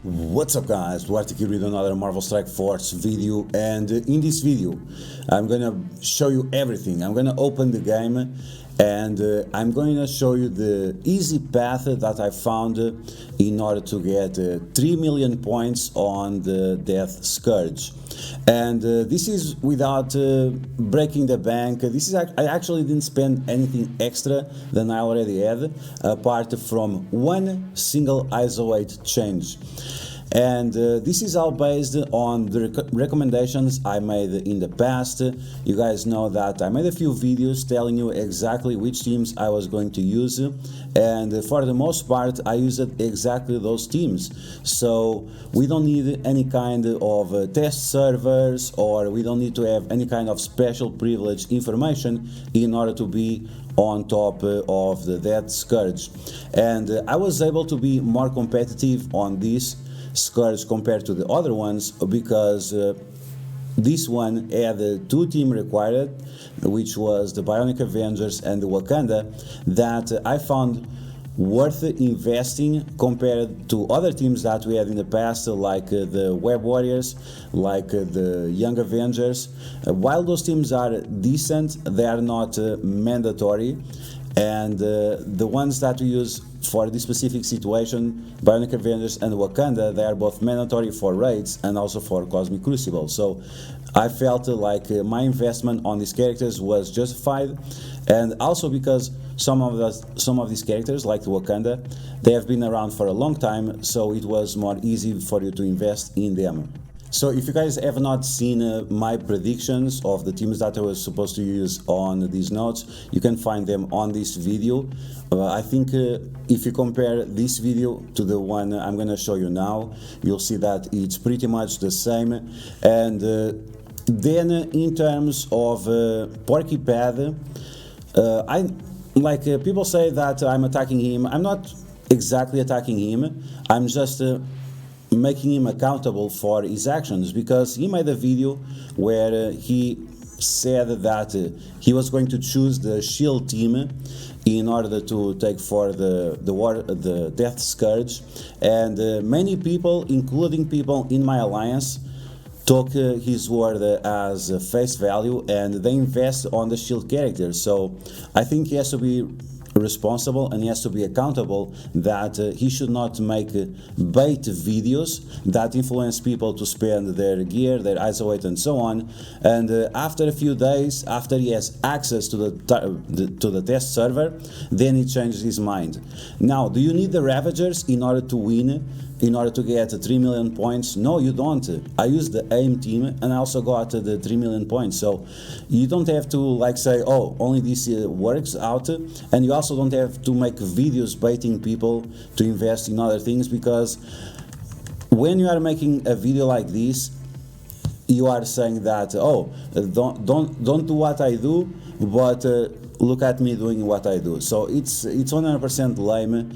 What's up guys, DuArktik with another Marvel Strike Force video, and in this video I'm gonna show you everything. I'm gonna open the game and I'm going to show you the easy path that I found in order to get 3 million points on the Death Scourge. And this is without breaking the bank. I actually didn't spend anything extra than I already had, apart from one single ISO 8 change. And this is all based on the recommendations I made in the past. You guys know that I made a few videos telling you exactly which teams I was going to use, and for the most part I used exactly those teams. So we don't need any kind of test servers, or we don't need to have any kind of special privilege information in order to be on top of the Death Scourge. And I was able to be more competitive on this Scourge compared to the other ones, because this one had two teams required, which was the Bionic Avengers and the Wakanda, that I found worth investing compared to other teams that we had in the past, like the Web Warriors, like the Young Avengers. While those teams are decent, they are not mandatory, and the ones that we use for this specific situation, Bionic Avengers and Wakanda, they are both mandatory for raids and also for Cosmic Crucible. So I felt like my investment on these characters was justified, and also because some of these characters, like the Wakanda, they have been around for a long time, so it was more easy for you to invest in them. So if you guys have not seen my predictions of the teams that I was supposed to use on these notes, you can find them on this video. I think if you compare this video to the one I'm going to show you now, you'll see that it's pretty much the same. And then in terms of Porcupad, people say that I'm attacking him. I'm not exactly attacking him, I'm just making him accountable for his actions, because he made a video where he said that he was going to choose the shield team in order to take for the Death Scourge, and many people, including people in my alliance, took his word as face value, and they invest on the shield character. So I think he has to be responsible and he has to be accountable, that he should not make bait videos that influence people to spend their gear, their ISO 8 and so on, and after a few days, after he has access to the test server, then he changes his mind. Now, do you need the Ravagers in order to win, in order to get 3 million points? No, you don't. I used the AIM team and I also got the 3 million points. So you don't have to like say, oh, only this works out, and you also don't have to make videos baiting people to invest in other things, because when you are making a video like this, you are saying that, oh, don't do what I do, but look at me doing what I do. So it's 100% lame.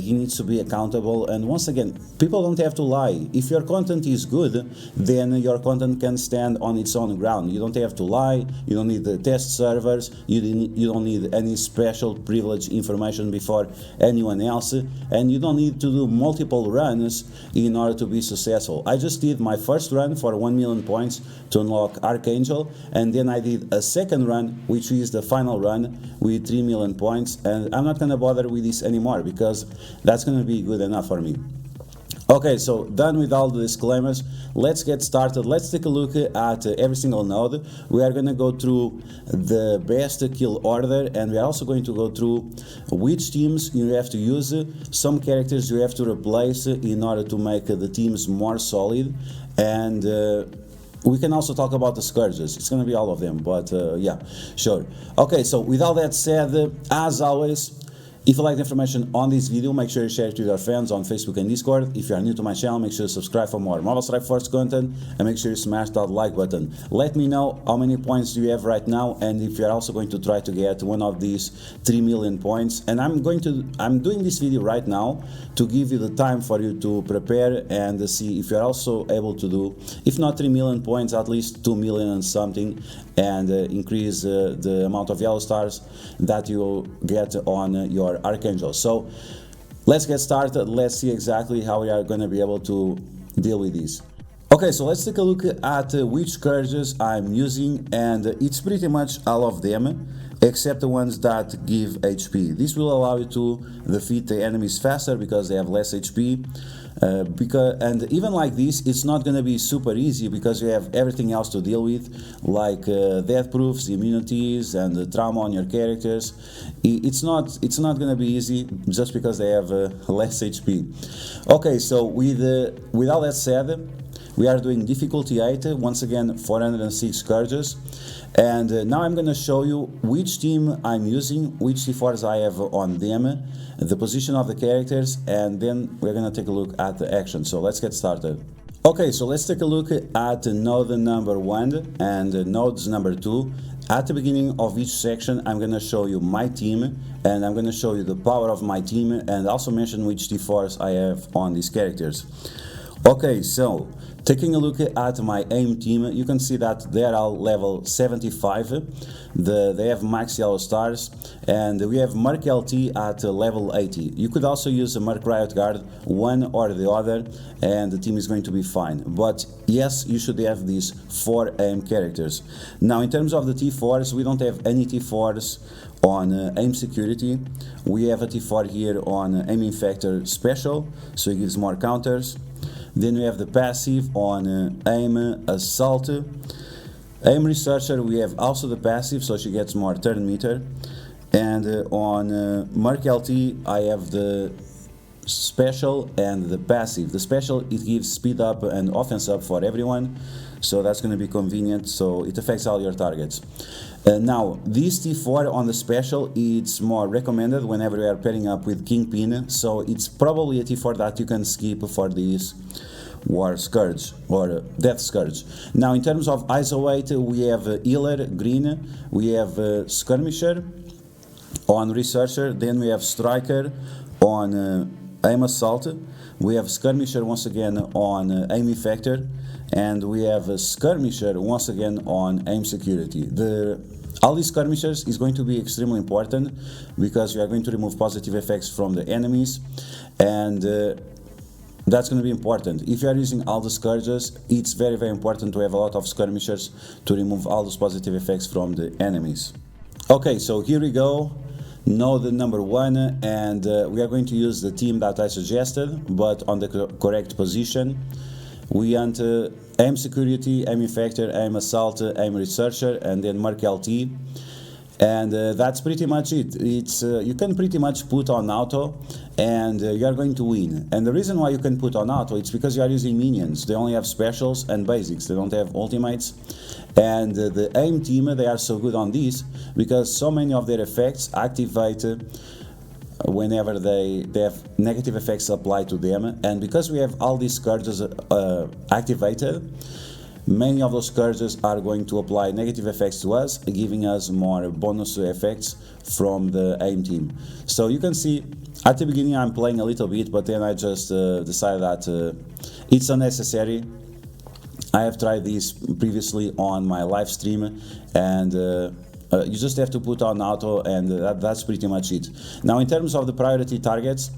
He needs to be accountable, and once again, people don't have to lie. If your content is good, then your content can stand on its own ground. You don't have to lie, you don't need the test servers, you don't need any special privilege information before anyone else, and you don't need to do multiple runs in order to be successful. I just did my first run for 1 million points to unlock Archangel, and then I did a second run, which is the final run, with 3 million points, and I'm not gonna bother with this anymore because that's gonna be good enough for me. Okay, so done with all the disclaimers, let's get started. Let's take a look at every single node. We are going to go through the best kill order, and we are also going to go through which teams you have to use, some characters you have to replace in order to make the teams more solid, and we can also talk about the Scourges. It's going to be all of them, but yeah, sure. Okay, so with all that said, as always, if you like the information on this video, make sure you share it with your friends on Facebook and Discord. If you are new to my channel, make sure you subscribe for more Marvel Strike Force content, and make sure you smash that like button. Let me know how many points do you have right now, and if you're also going to try to get one of these 3 million points. And I'm doing this video right now to give you the time for you to prepare and see if you're also able to do, if not 3 million points, at least 2 million and something, and increase the amount of yellow stars that you get on your Archangel. So let's get started. Let's see exactly how we are going to be able to deal with these. Okay, so let's take a look at which scourges I'm using, and it's pretty much all of them except the ones that give HP. This will allow you to defeat the enemies faster because they have less HP. And even like this, it's not going to be super easy because you have everything else to deal with, like death proofs, immunities, and the trauma on your characters. It's not going to be easy just because they have less HP. Okay, so with all that said, we are doing difficulty 8, once again 406 scourges, and now I'm going to show you which team I'm using, which T4s I have on them, the position of the characters, and then we're going to take a look at the action. So let's get started. Okay, so let's take a look at node number 1 and nodes number 2. At the beginning of each section, I'm going to show you my team, and I'm going to show you the power of my team, and also mention which T4s I have on these characters. Okay, so taking a look at my aim team, you can see that they are all level 75. They have max yellow stars, and we have Merc LT at level 80. You could also use a Merc Riot Guard, one or the other, and the team is going to be fine. But yes, you should have these 4 aim characters. Now, in terms of the T4s, we don't have any T4s on aim security. We have a T4 here on aim infector special, so it gives more counters. Then we have the passive on aim assault. Aim researcher, we have also the passive, so she gets more turn meter. And on Merc LT, I have the special and the passive. The special, it gives speed up and offense up for everyone, so that's going to be convenient, so it affects all your targets. Now, this T4 on the special, it's more recommended whenever you are pairing up with Kingpin, so it's probably a T4 that you can skip for this War Scourge or Death Scourge. Now, in terms of ISO weight, we have Healer green, we have Skirmisher on Researcher, then we have Striker on Aim Assault, we have Skirmisher once again on Aim Effector, and we have a Skirmisher once again on Aim Security. All these skirmishers is going to be extremely important because we are going to remove positive effects from the enemies, and that's going to be important. If you are using all the scourges, it's very, very important to have a lot of skirmishers to remove all those positive effects from the enemies. Okay, so here we go. Node number 1, and we are going to use the team that I suggested, but on the correct position. We want aim security, aim effector, aim assault, aim researcher, and then Merc LT. And that's pretty much it. It's you can pretty much put on auto, and you are going to win. And the reason why you can put on auto, it's because you are using minions. They only have specials and basics. They don't have ultimates. And the aim team, they are so good on this because so many of their effects activate whenever they have negative effects applied to them, and because we have all these scourges activated, many of those scourges are going to apply negative effects to us, giving us more bonus effects from the aim team. So you can see at the beginning I'm playing a little bit, but then I just decided that it's unnecessary. I have tried this previously on my live stream, and you just have to put on auto, and that's pretty much it. Now, in terms of the priority targets,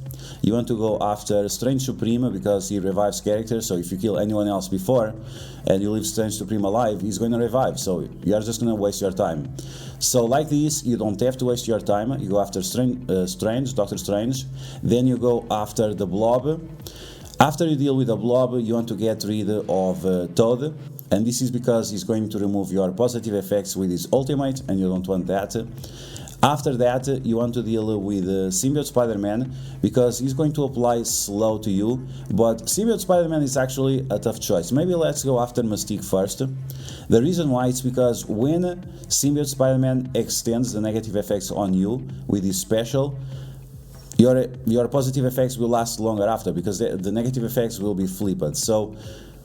you want to go after Strange Supreme because he revives characters, so if you kill anyone else before and you leave Strange Supreme alive, he's going to revive, so you are just going to waste your time. So like this, you don't have to waste your time. You go after Strange, Doctor Strange, then you go after the Blob. After you deal with the Blob, you want to get rid of Toad, and this is because he's going to remove your positive effects with his ultimate, and you don't want that. After that, you want to deal with Symbiote Spider-Man, because he's going to apply slow to you, but Symbiote Spider-Man is actually a tough choice. Maybe let's go after Mystique first. The reason why is because when Symbiote Spider-Man extends the negative effects on you with his special, your positive effects will last longer after, because the negative effects will be flipped. So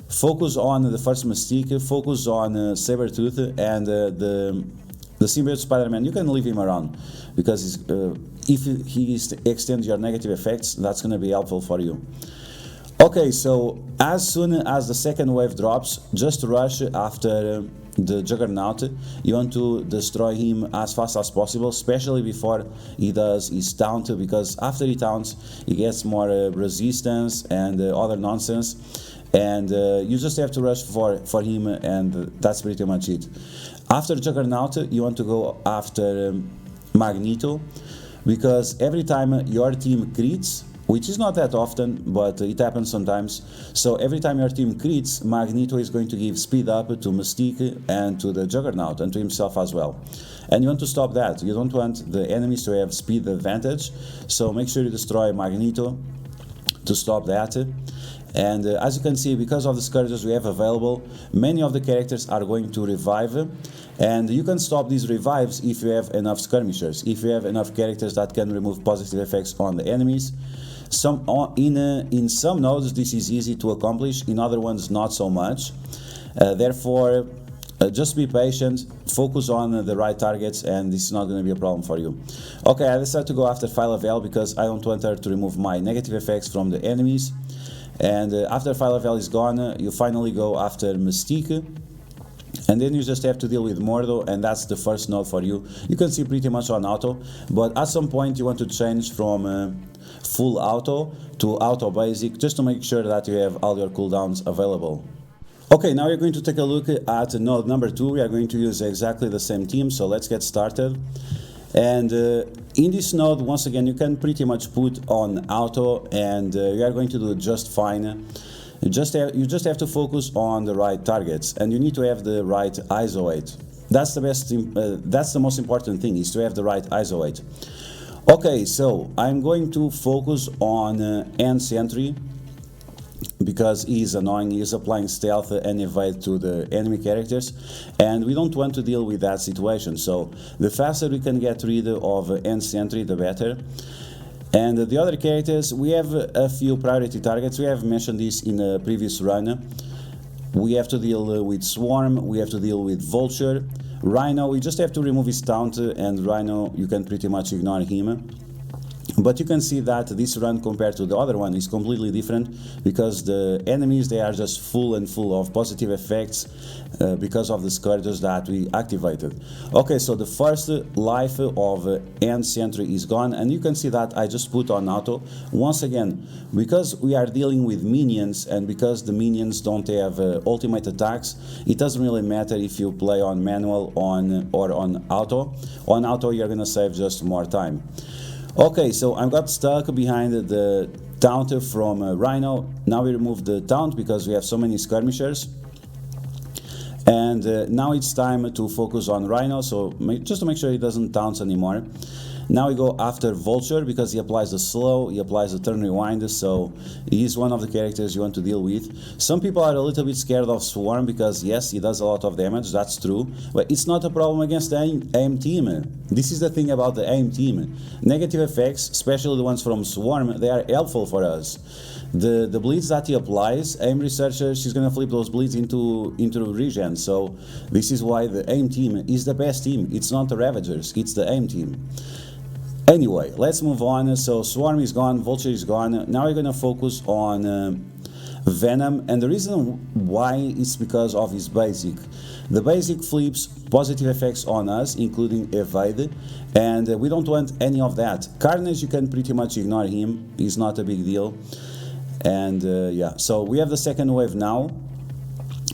focus on the first Mystique, focus on Sabretooth, and the Symbiote Spider-Man, you can leave him around, because if he extends your negative effects, that's going to be helpful for you. Okay, so as soon as the second wave drops, just rush after the Juggernaut. You want to destroy him as fast as possible, especially before he does his taunt, because after he taunts, he gets more resistance and other nonsense. And you just have to rush for him, and that's pretty much it. After Juggernaut, you want to go after Magneto, because every time your team crits, which is not that often, but it happens sometimes. So every time your team crits, Magneto is going to give speed up to Mystique and to the Juggernaut and to himself as well. And you want to stop that. You don't want the enemies to have speed advantage, so make sure you destroy Magneto to stop that. And as you can see, because of the scourges we have available, many of the characters are going to revive, and you can stop these revives if you have enough skirmishers, if you have enough characters that can remove positive effects on the enemies. In some nodes this is easy to accomplish, in other ones not so much. Therefore, just be patient, focus on the right targets, and this is not going to be a problem for you. Okay, I decided to go after Phyla-Vell because I don't want her to remove my negative effects from the enemies. And after Phyla-Vell is gone, you finally go after Mystique. And then you just have to deal with Mordo, and that's the first node for you. You can see pretty much on auto, but at some point you want to change from full auto to auto basic, just to make sure that you have all your cooldowns available. Okay, now we're going to take a look at node number 2. We are going to use exactly the same team, so let's get started. And in this node, once again, you can pretty much put on auto, and you are going to do just fine. You just have to focus on the right targets, and you need to have the right ISO weight. That's the best. That's the most important thing, is to have the right ISO weight. Okay, so I'm going to focus on End Sentry, because he is annoying. He is applying stealth and evade to the enemy characters, and we don't want to deal with that situation. So the faster we can get rid of End Sentry, the better. And the other characters, we have a few priority targets. We have mentioned this in a previous run. We have to deal with Swarm, we have to deal with Vulture. Rhino, we just have to remove his taunt, and Rhino, you can pretty much ignore him. But you can see that this run compared to the other one is completely different, because the enemies, they are just full of positive effects because of the scourges that we activated. Okay, so the first life of End Sentry is gone, and you can see that I just put on auto. Once again, because we are dealing with minions, and because the minions don't have ultimate attacks, it doesn't really matter if you play on manual or on auto. On auto, you're gonna save just more time. Okay, so I got stuck behind the taunt from Rhino. Now we remove the taunt because we have so many skirmishers. And now it's time to focus on Rhino, so just to make sure he doesn't taunt anymore. Now we go after Vulture because he applies the slow, he applies the turn rewind, so he's one of the characters you want to deal with. Some people are a little bit scared of Swarm because yes, he does a lot of damage, that's true, but it's not a problem against the AIM team. This is the thing about the AIM team. Negative effects, especially the ones from Swarm, they are helpful for us. The bleeds that he applies, AIM researcher, she's gonna flip those bleeds into regen, so this is why the AIM team is the best team. It's not the Ravagers, it's the AIM team. Anyway, let's move on. So Swarm is gone, Vulture is gone. Now we're gonna focus on Venom, and the reason why is because of his basic. The basic flips positive effects on us, including evade, and we don't want any of that. Carnage, you can pretty much ignore him, he's not a big deal. And yeah, so we have the second wave now.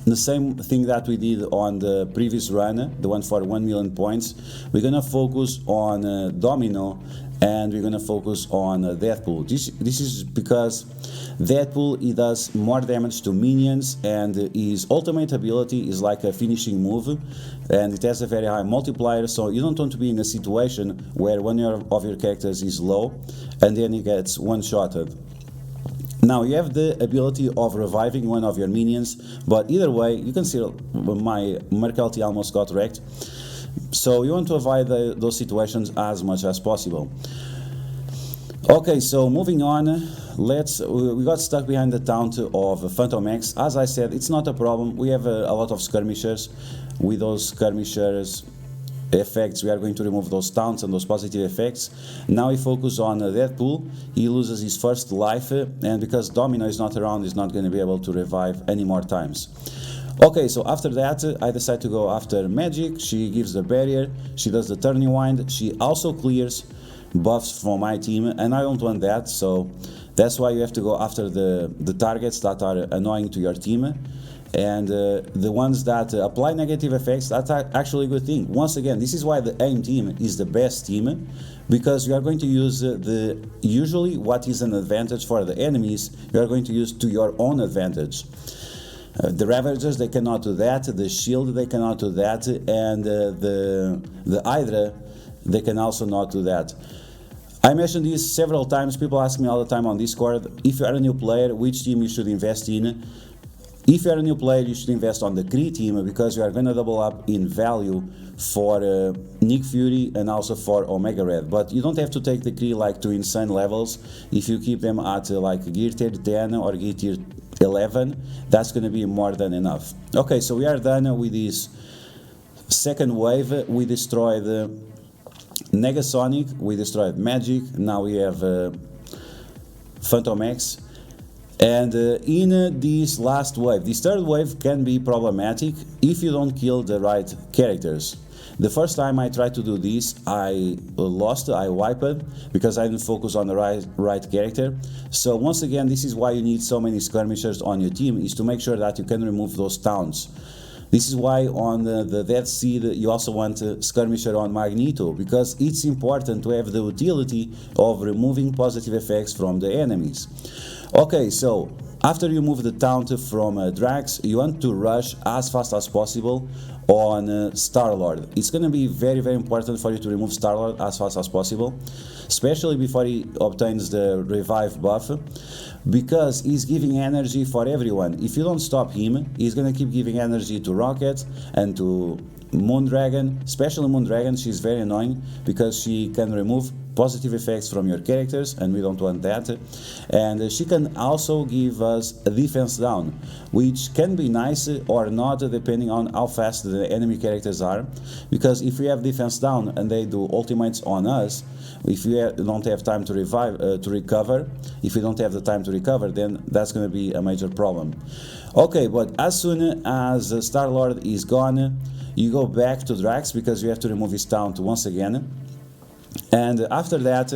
The same thing that we did on the previous run, the one for 1 million points. We're gonna focus on Domino, and we're gonna focus on Deadpool. This is because Deadpool, he does more damage to minions, and his ultimate ability is like a finishing move, and it has a very high multiplier, so you don't want to be in a situation where one of your characters is low and then he gets one-shotted. Now you have the ability of reviving one of your minions, but either way, you can see my Merkelty almost got wrecked. So you want to avoid those situations as much as possible. Okay, so moving on, we got stuck behind the taunt of Phantom X. As I said, it's not a problem. We have a lot of skirmishers. With those skirmishers, effects, we are going to remove those taunts and those positive effects. Now we focus on Deadpool. He loses his first life, and because Domino is not around, he's not going to be able to revive any more times. Okay, so after that, I decide to go after Magic. She gives the barrier, she does the turning wind, she also clears buffs from my team, and I don't want that, so that's why you have to go after the targets that are annoying to your team. And the ones that apply negative effects, that's actually a good thing. Once again, this is why the AIM team is the best team, because you are going to use usually what is an advantage for the enemies, you are going to use to your own advantage. The Ravagers, they cannot do that, the Shield, they cannot do that, and the Hydra, they can also not do that. I mentioned this several times, people ask me all the time on Discord, if you are a new player, which team you should invest in. If you are a new player, you should invest on the Kree team, because you are going to double up in value for Nick Fury and also for Omega Red. But you don't have to take the Kree like to insane levels. If you keep them at like gear tier 10 or gear tier 11, that's going to be more than enough. Okay, so we are done with this second wave. We destroyed Negasonic, we destroyed Magic, now we have Phantom X. And in this last wave, this third wave can be problematic if you don't kill the right characters. The first time I tried to do this, I lost, I wiped, because I didn't focus on the right character. So once again, this is why you need so many skirmishers on your team, is to make sure that you can remove those taunts. This is why on the Death Seed you also want a skirmisher on Magneto, because it's important to have the utility of removing positive effects from the enemies. Okay, so after you move the taunt from Drax, you want to rush as fast as possible on Star-Lord. It's going to be very, very important for you to remove Star-Lord as fast as possible, especially before he obtains the revive buff, because he's giving energy for everyone. If you don't stop him, he's going to keep giving energy to Rocket and to Moondragon, especially Moondragon. She's very annoying because she can remove positive effects from your characters, and we don't want that. And she can also give us a defense down, which can be nice or not depending on how fast the enemy characters are, because if we have defense down and they do ultimates on us, if we don't have time to recover, if we don't have the time to recover, then that's going to be a major problem. Okay, but as soon as Star-Lord is gone, you go back to Drax, because you have to remove his taunt once again. And after that,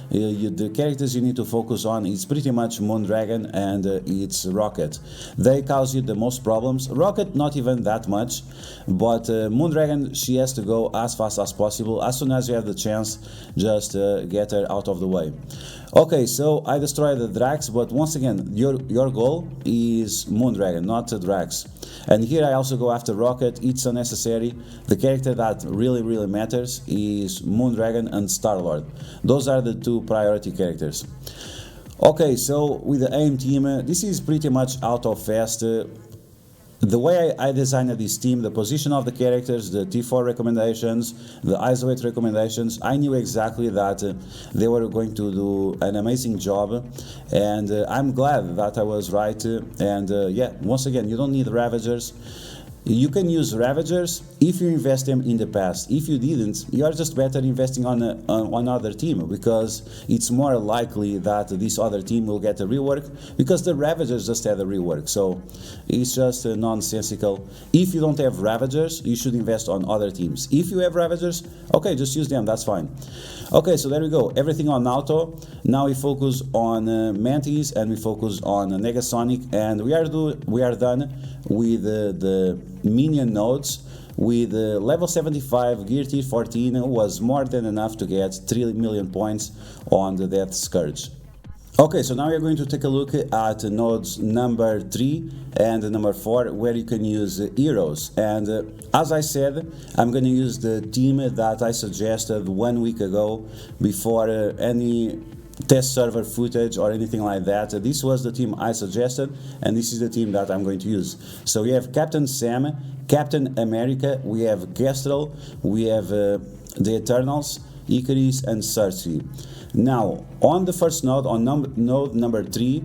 the characters you need to focus on is pretty much Moondragon and it's Rocket. They cause you the most problems. Rocket not even that much, but Moondragon, she has to go as fast as possible. As soon as you have the chance, just get her out of the way. Okay, so I destroyed the Drax, but once again, your goal is Moondragon, not Drax. And here I also go after Rocket. It's unnecessary. The character that really matters is Moondragon and Star-Lord. Those are the two priority characters. Okay, so with the AIM team, this is pretty much out of fast. The way I designed this team, the position of the characters, the T4 recommendations, the isolate recommendations, I knew exactly that they were going to do an amazing job, and I'm glad that I was right. And yeah, once again, you don't need Ravagers. You can use Ravagers if you invest them in the past. If you didn't, you are just better investing on another team, because it's more likely that this other team will get a rework, because the Ravagers just had a rework. So it's just nonsensical. If you don't have Ravagers, you should invest on other teams. If you have Ravagers, okay, just use them, that's fine. Okay, so there we go, everything on auto. Now we focus on Mantis and we focus on Negasonic, and we are done with the minion nodes. With level 75, gear tier 14 was more than enough to get 3 million points on the Death Scourge. Okay, so now we're going to take a look at nodes number 3 and number 4, where you can use heroes. And as I said, I'm going to use the team that I suggested 1 week ago before any test server footage or anything like that. This was the team I suggested, and this is the team that I'm going to use. So we have Captain Sam, Captain America, we have Kestrel, we have the Eternals, Icarus and Cersei. Now, on the first node, on node number 3,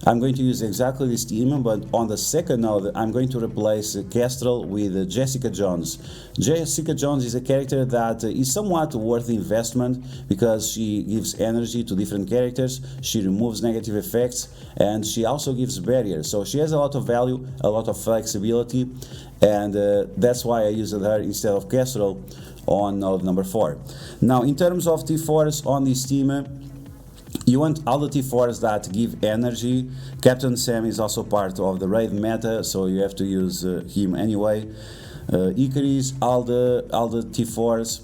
I'm going to use exactly this team, but on the second node, I'm going to replace Kestrel with Jessica Jones. Jessica Jones is a character that is somewhat worth the investment because she gives energy to different characters, she removes negative effects, and she also gives barriers. So she has a lot of value, a lot of flexibility, and that's why I used her instead of Kestrel on node number 4. Now, in terms of T4s on this team, you want all the T4s that give energy. Captain Sam is also part of the raid meta, so you have to use him anyway. Icarus, all the T4s.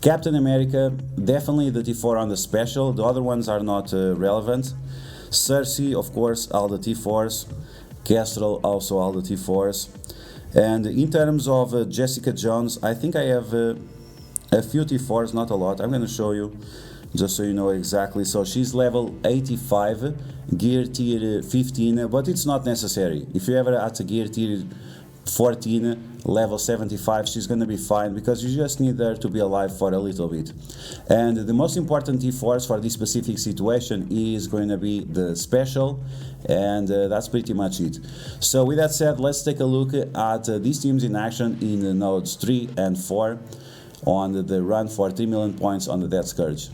Captain America, definitely the T4 on the special, the other ones are not relevant. Cersei, of course, all the T4s. Kestrel, also all the T4s. And in terms of Jessica Jones, I think I have a few T4s, not a lot. I'm going to show you, just so you know exactly. So she's level 85, gear tier 15, but it's not necessary. If you ever at a gear tier 14, level 75, she's gonna be fine, because you just need her to be alive for a little bit. And the most important T4s for this specific situation is going to be the special, and that's pretty much it. So with that said, let's take a look at these teams in action in nodes 3 and 4 on the run for 3 million points on the Death Scourge.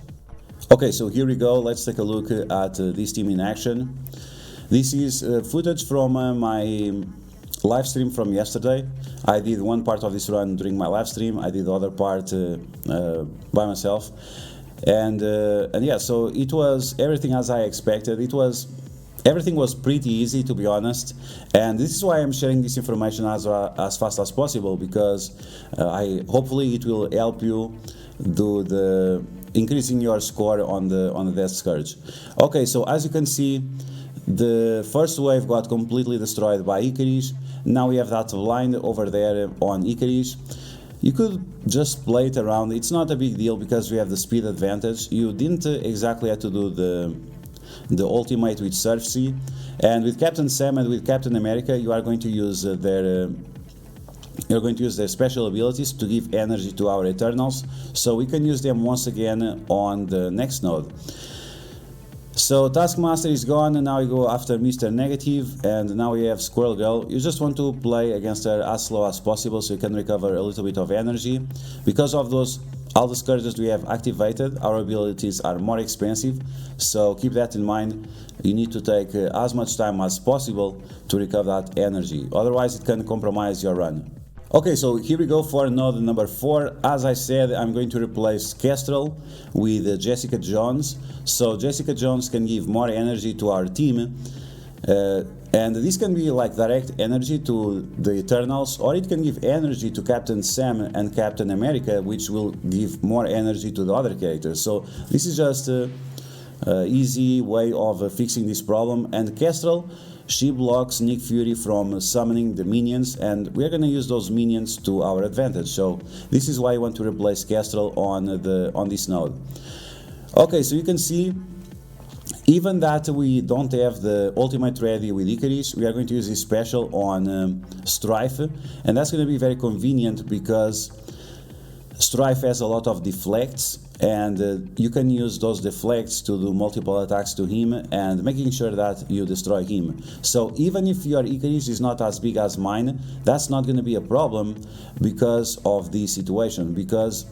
Okay, so here we go. Let's take a look at this team in action. This is footage from my live stream from yesterday. I did one part of this run during my live stream. I did the other part by myself, and yeah, so it was everything as I expected. Everything was pretty easy, to be honest, and this is why I'm sharing this information as fast as possible, because hopefully it will help you do the increasing your score on the Death Scourge. Okay, so as you can see, the first wave got completely destroyed by Icarus. Now we have that blind over there on Icarus. You could just play it around. It's not a big deal because we have the speed advantage. You didn't exactly have to do the ultimate with Cersei, and with Captain Sam and with Captain America, you are going to use their special abilities to give energy to our Eternals, so we can use them once again on the next node. So Taskmaster is gone, and now we go after Mr. Negative, and now we have Squirrel Girl. You just want to play against her as slow as possible so you can recover a little bit of energy. Because of all the scourges we have activated, our abilities are more expensive, so keep that in mind. You need to take as much time as possible to recover that energy, otherwise it can compromise your run. Okay, so here we go for node number 4. As I said, I'm going to replace Kestrel with Jessica Jones. So Jessica Jones can give more energy to our team, and this can be like direct energy to the Eternals, or it can give energy to Captain Sam and Captain America, which will give more energy to the other characters. So this is just an easy way of fixing this problem. And Kestrel, she blocks Nick Fury from summoning the minions, and we're going to use those minions to our advantage. So this is why I want to replace Kestrel on this node. Okay, so you can see, even that we don't have the ultimate ready with Icarus, we are going to use this special on Strife, and that's going to be very convenient because Strife has a lot of deflects, and you can use those deflects to do multiple attacks to him and making sure that you destroy him. So even if your Icarus is not as big as mine, that's not going to be a problem because of the situation, because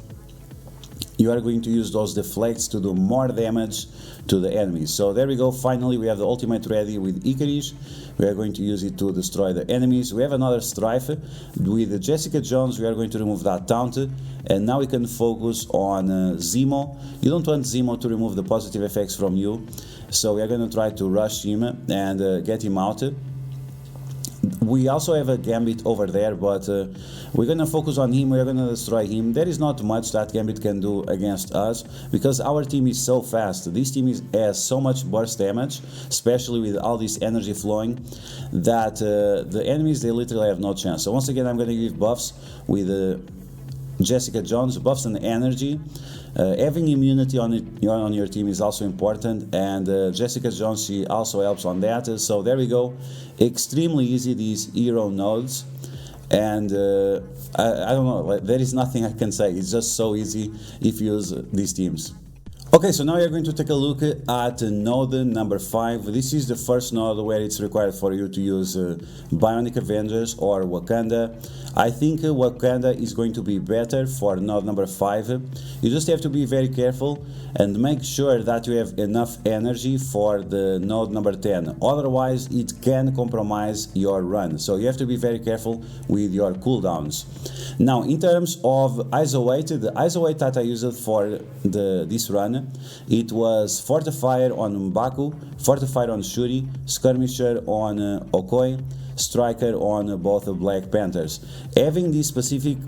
you are going to use those deflects to do more damage to the enemies. So there we go, finally we have the ultimate ready with Icarus. We are going to use it to destroy the enemies. We have another Strife with Jessica Jones. We are going to remove that taunt, and now we can focus on Zemo. You don't want Zemo to remove the positive effects from you, so we are going to try to rush him and get him out. We also have a Gambit over there, but we're going to focus on him. We're going to destroy him. There is not much that Gambit can do against us because our team is so fast. This team has so much burst damage, especially with all this energy flowing, that the enemies, they literally have no chance. So once again, I'm going to give buffs with Jessica Jones, buffs and energy. Having immunity on your team is also important, and Jessica Jones, she also helps on that. So there we go, extremely easy, these hero nodes, and I don't know, there is nothing I can say. It's just so easy if you use these teams. Okay, so now you're going to take a look at node number 5. This is the first node where it's required for you to use Bionic Avengers or Wakanda. I think Wakanda is going to be better for node number 5. You just have to be very careful and make sure that you have enough energy for the node number 10. Otherwise, it can compromise your run. So you have to be very careful with your cooldowns. Now, in terms of ISO weight, the ISO weight that I used for this run, it was Fortifier on M'Baku, Fortifier on Shuri, Skirmisher on Okoye, Striker on both Black Panthers. Having this specific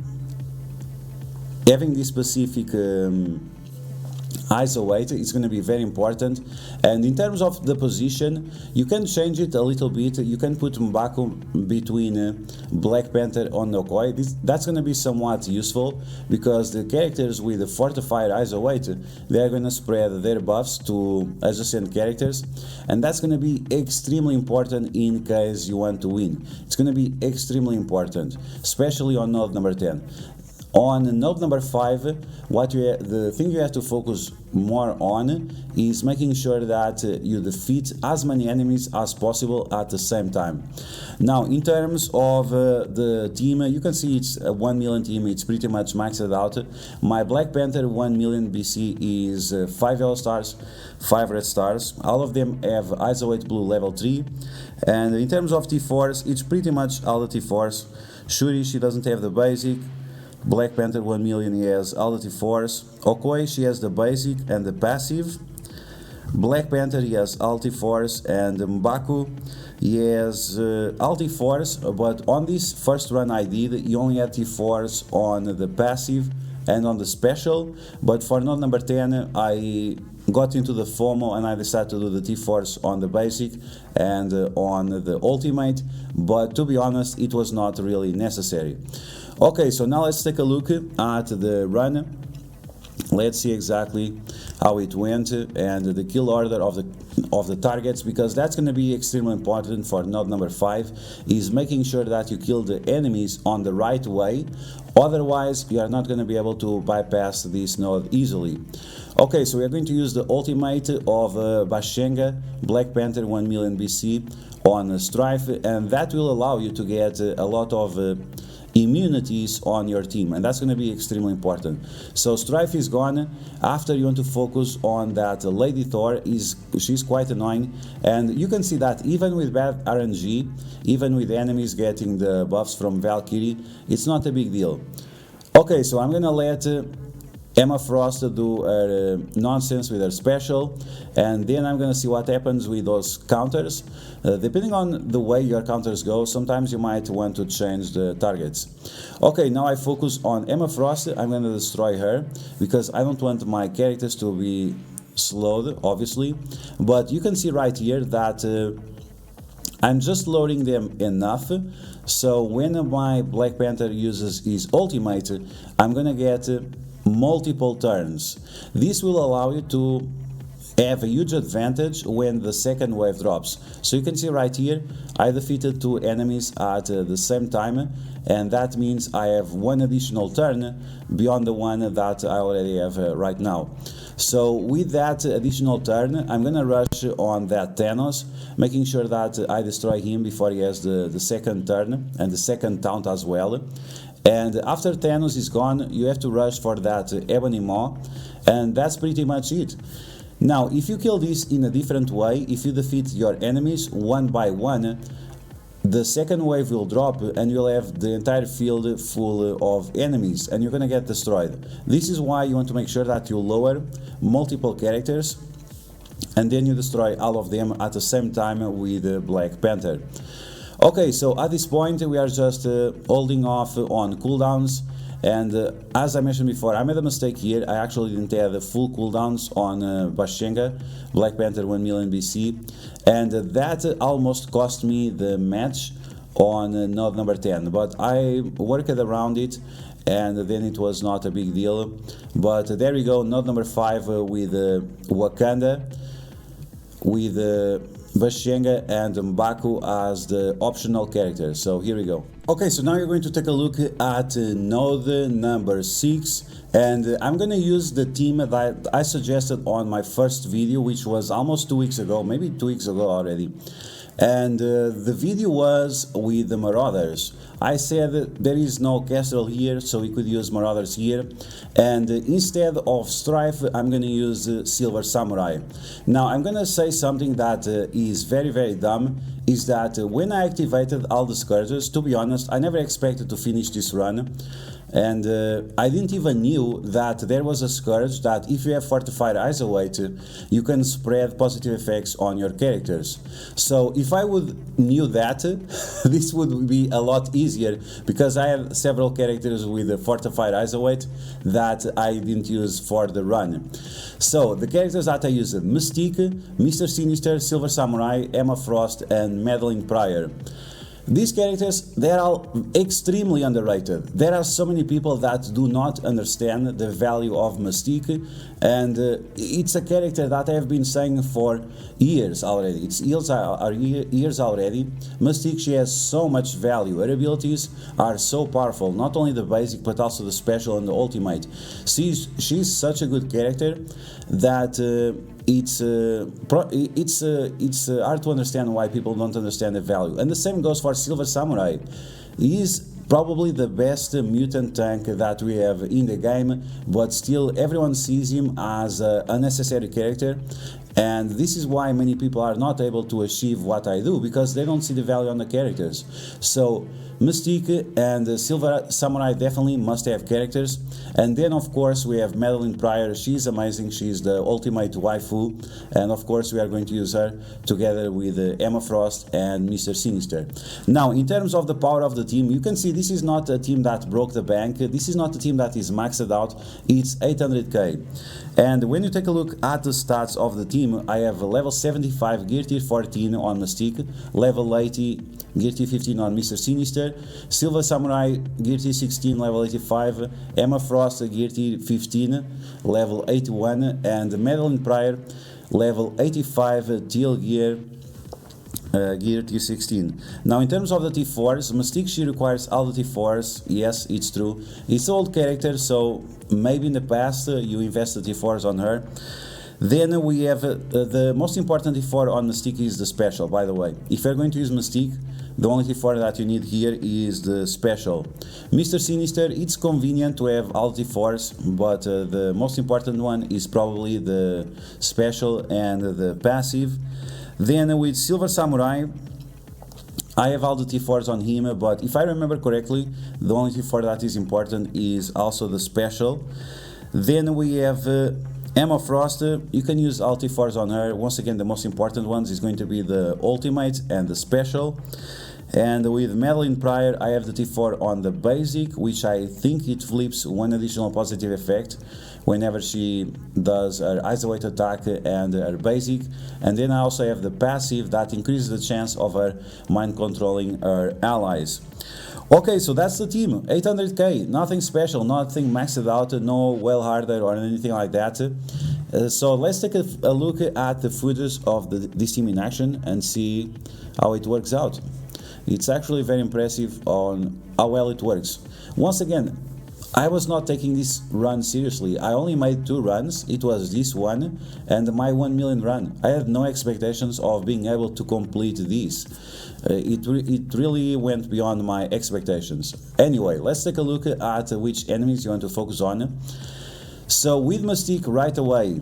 ISO weight is going to be very important. And in terms of the position, you can change it a little bit. You can put M'Baku between Black Panther on Okoye. That's going to be somewhat useful because the characters with the fortified ISO weight, they're going to spread their buffs to adjacent characters, and that's going to be extremely important in case you want to win. It's going to be extremely important, especially on node number 10. On node number 5, the thing you have to focus more on is making sure that you defeat as many enemies as possible at the same time. Now, in terms of the team, you can see it's a 1 million team. It's pretty much maxed out. My Black Panther 1 million BC is 5 yellow stars, 5 red stars. All of them have ISO weight blue level 3. And in terms of T4s, it's pretty much all the T4s. Shuri, she doesn't have the basic. Black Panther 1 million, he has all the T4s. Okoye, she has the basic and the passive. Black Panther, he has all T4s. And M'Baku, he has all T4s, but on this first run I did, he only had T4s on the passive and on the special. But for node number 10, I got into the FOMO and I decided to do the T4s on the basic and on the ultimate. But to be honest, it was not really necessary. Okay, so now let's take a look at the run. Let's see exactly how it went and the kill order of the targets, because that's going to be extremely important for node number 5, is making sure that you kill the enemies on the right way. Otherwise, you are not going to be able to bypass this node easily. Okay, so we are going to use the ultimate of Bashenga, Black Panther 1 million BC on Strife, and that will allow you to get a lot of immunities on your team, and that's going to be extremely important. So Strife is gone. After, you want to focus on that Lady Thor. She's quite annoying, and you can see that even with bad RNG, even with enemies getting the buffs from Valkyrie, it's not a big deal. Okay, so I'm gonna let Emma Frost do her nonsense with her special, and then I'm gonna see what happens with those counters. Depending on the way your counters go, sometimes you might want to change the targets. Okay, now I focus on Emma Frost. I'm gonna destroy her because I don't want my characters to be slowed, obviously. But you can see right here that I'm just loading them enough, so when my Black Panther uses his ultimate, I'm gonna get multiple turns. This will allow you to have a huge advantage when the second wave drops. So you can see right here, I defeated 2 enemies at the same time, and that means I have 1 additional turn beyond the one that I already have right now. So with that additional turn, I'm gonna rush on that Thanos, making sure that I destroy him before he has the second turn and the second taunt as well. And after Thanos is gone, you have to rush for that Ebony Maw, and that's pretty much it. Now, if you kill this in a different way, if you defeat your enemies one by one, the second wave will drop and you'll have the entire field full of enemies and you're gonna get destroyed. This is why you want to make sure that you lower multiple characters and then you destroy all of them at the same time with Black Panther. Okay, so at this point we are just holding off on cooldowns, and as I mentioned before, I made a mistake here. I actually didn't have the full cooldowns on Bashenga, Black Panther 1 million BC, and that almost cost me the match on node number 10, but I worked around it and then it was not a big deal. But there we go, node number 5 with Wakanda, with Bashenga and M'Baku as the optional characters. So here we go. Okay, so now you're going to take a look at node number 6. And I'm gonna use the team that I suggested on my first video, which was almost 2 weeks ago, maybe 2 weeks ago already. And the video was with the Marauders. I said that there is no castle here, so we could use Marauders here. And instead of Strife, I'm gonna use Silver Samurai. Now I'm gonna say something that is very, very dumb, is that when I activated all the Scourges, to be honest, I never expected to finish this run. And I didn't even knew that there was a scourge that if you have fortified isolate, you can spread positive effects on your characters. So if I would knew that, this would be a lot easier, because I have several characters with a fortified isolate that I didn't use for the run. So the characters that I used: Mystique, Mr. Sinister, Silver Samurai, Emma Frost, and Madeline Pryor. These characters, they're all extremely underrated. There are so many people that do not understand the value of Mystique, and it's a character that I have been saying for years already. It's years already. Mystique, she has so much value. Her abilities are so powerful, not only the basic but also the special and the ultimate. She's such a good character that it's hard to understand why people don't understand the value. And the same goes for Silver Samurai. He is probably the best mutant tank that we have in the game, but still everyone sees him as an unnecessary character. And this is why many people are not able to achieve what I do, because they don't see the value on the characters. So Mystique and Silver Samurai definitely must have characters. And then of course we have Madeline Pryor. She's amazing, she's the ultimate waifu, and of course we are going to use her together with Emma Frost and Mr. Sinister. Now in terms of the power of the team, you can see this is not a team that broke the bank, this is not a team that is maxed out, it's 800k. And when you take a look at the stats of the team, I have a level 75 gear tier 14 on Mystique, level 80 gear tier 15 on Mr. Sinister, Silver Samurai gear tier 16 level 85, Emma Frost gear tier 15 level 81, and Madeline Pryor level 85 teal gear tier 16. Now in terms of the T4s, Mystique, she requires all the T4s. Yes, it's true. It's an old character, so maybe in the past you invested T4s on her. Then we have the most important T4 on Mystique is the special, by the way. If you're going to use Mystique, the only T4 that you need here is the special. Mr. Sinister, it's convenient to have all T4s, but the most important one is probably the special and the passive. Then with Silver Samurai, I have all the T4s on him, but if I remember correctly, the only T4 that is important is also the special. Then we have Emma Frost. You can use all T4s on her. Once again, the most important ones is going to be the ultimate and the special. And with Madeline Pryor, I have the T4 on the basic, which I think it flips one additional positive effect whenever she does her isolate attack and her basic. And then I also have the passive that increases the chance of her mind controlling her allies. Okay, so that's the team, 800k, nothing special, nothing maxed out, no well harder or anything like that. So let's take a look at the footage of this team in action and see how it works out. It's actually very impressive on how well it works. Once again, I was not taking this run seriously. I only made 2 runs. It was this one and my 1 million run. I had no expectations of being able to complete this. It really went beyond my expectations. Anyway, let's take a look at which enemies you want to focus on. So with Mystique right away,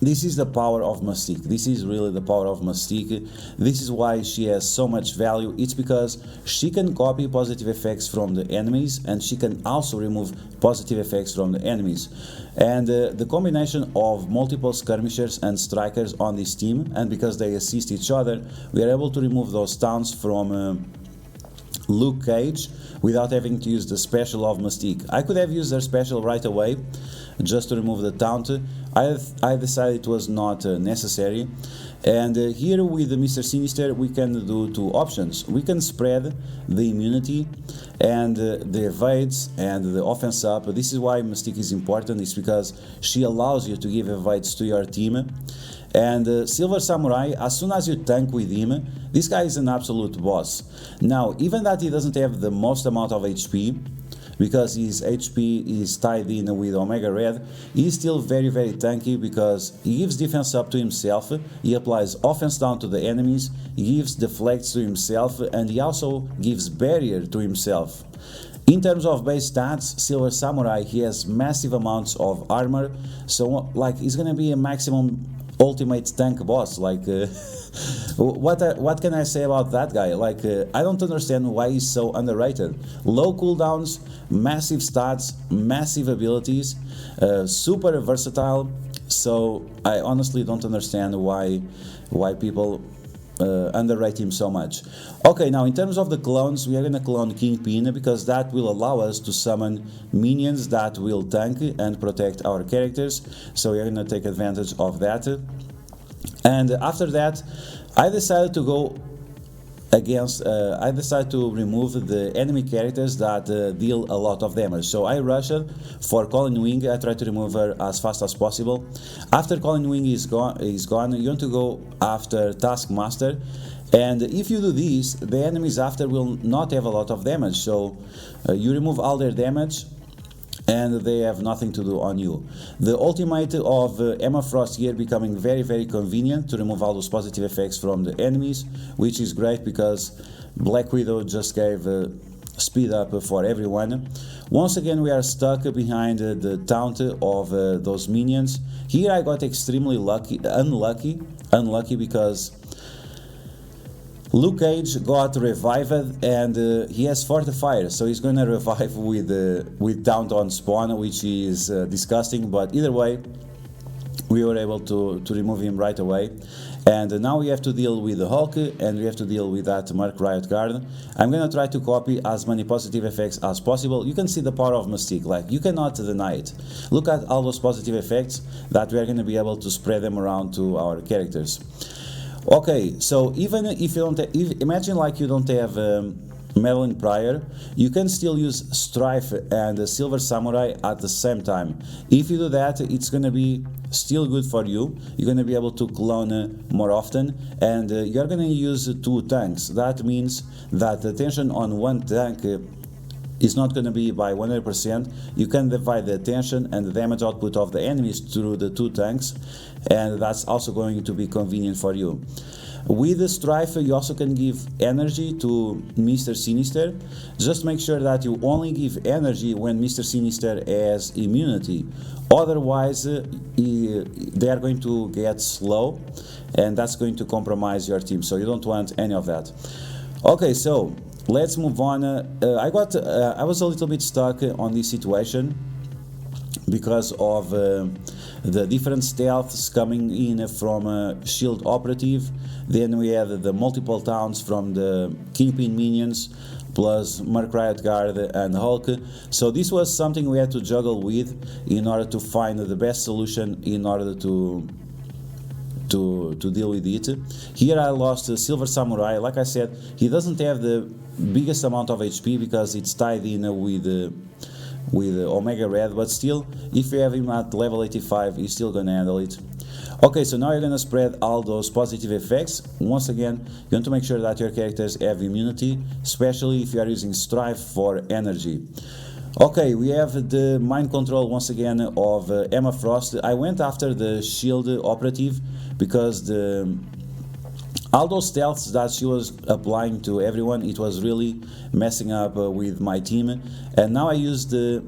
this is the power of Mystique. This is really the power of Mystique. This is why she has so much value. It's because she can copy positive effects from the enemies, and she can also remove positive effects from the enemies. And the combination of multiple skirmishers and strikers on this team, and because they assist each other, we are able to remove those taunts from Luke Cage without having to use the special of Mystique. I could have used her special right away just to remove the taunt. I decided it was not necessary. And here with the Mr. Sinister we can do 2 options. We can spread the immunity and the evades and the offense up. This is why Mystique is important. It's because she allows you to give evades to your team. And Silver Samurai, as soon as you tank with him, this guy is an absolute boss. Now, even that he doesn't have the most amount of HP, because his HP is tied in with Omega Red. He's still very, very tanky because he gives defense up to himself, he applies offense down to the enemies, he gives deflects to himself, and he also gives barrier to himself. In terms of base stats, Silver Samurai, he has massive amounts of armor, so like he's gonna be a maximum ultimate tank boss. Like what can I say about that guy? Like I don't understand why he's so underrated. Low cooldowns, massive stats, massive abilities, super versatile. So I honestly don't understand why people underrate him so much. Okay, now in terms of the clones, we are going to clone Kingpin because that will allow us to summon minions that will tank and protect our characters. So we are going to take advantage of that. And after that, I decided to go against, I decided to remove the enemy characters that deal a lot of damage. So I rushed for Colin Wing. I tried to remove her as fast as possible. After Colin Wing is gone, you want to go after Taskmaster. And if you do this, the enemies after will not have a lot of damage. So you remove all their damage and they have nothing to do on you. The ultimate of Emma Frost here becoming very, very convenient to remove all those positive effects from the enemies, which is great because Black Widow just gave speed up for everyone. Once again, we are stuck behind the taunt of those minions. Here I got extremely unlucky because Luke Cage got revived and he has Fortifier, so he's gonna revive with Taunt on spawn, which is disgusting, but either way, we were able to remove him right away. And now we have to deal with the Hulk and we have to deal with that Merc Riot Guard. I'm gonna try to copy as many positive effects as possible. You can see the power of Mystique, like you cannot deny it. Look at all those positive effects that we are gonna be able to spread them around to our characters. Okay, so even if you don't imagine like you don't have Madeline Pryor, you can still use Strife and Silver Samurai at the same time. If you do that, it's gonna be still good for you. You're gonna be able to clone more often, and you're gonna use 2 tanks. That means that the tension on one tank is not going to be by 100%. You can divide the attention and the damage output of the enemies through the 2 tanks, and that's also going to be convenient for you. With the Strife, you also can give energy to Mr. Sinister. Just make sure that you only give energy when Mr. Sinister has immunity. Otherwise, they are going to get slow, and that's going to compromise your team, so you don't want any of that. Okay, so let's move on. I was a little bit stuck on this situation because of the different stealths coming in from Shield Operative. Then we had the multiple taunts from the Kingpin minions, plus Merc Riot Guard and Hulk. So this was something we had to juggle with in order to find the best solution in order to deal with it. Here I lost Silver Samurai. Like I said, he doesn't have the biggest amount of HP because it's tied in with Omega Red, but still, if you have him at level 85, he's still gonna handle it. Okay, so now you're gonna spread all those positive effects. Once again, you want to make sure that your characters have immunity, especially if you are using Strife for energy. Okay, we have the mind control once again of Emma Frost. I went after the Shield Operative because all those stealths that she was applying to everyone, it was really messing up with my team. And now I used the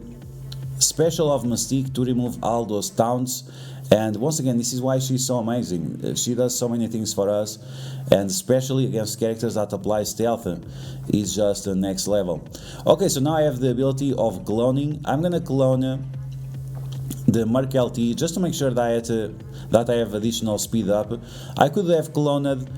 special of Mystique to remove all those taunts. And once again, this is why she's so amazing. She does so many things for us, and especially against characters that apply stealth, is just the next level. Okay, so now I have the ability of cloning. I'm gonna clone the Merc LT just to make sure that I have additional speed up. I could have cloned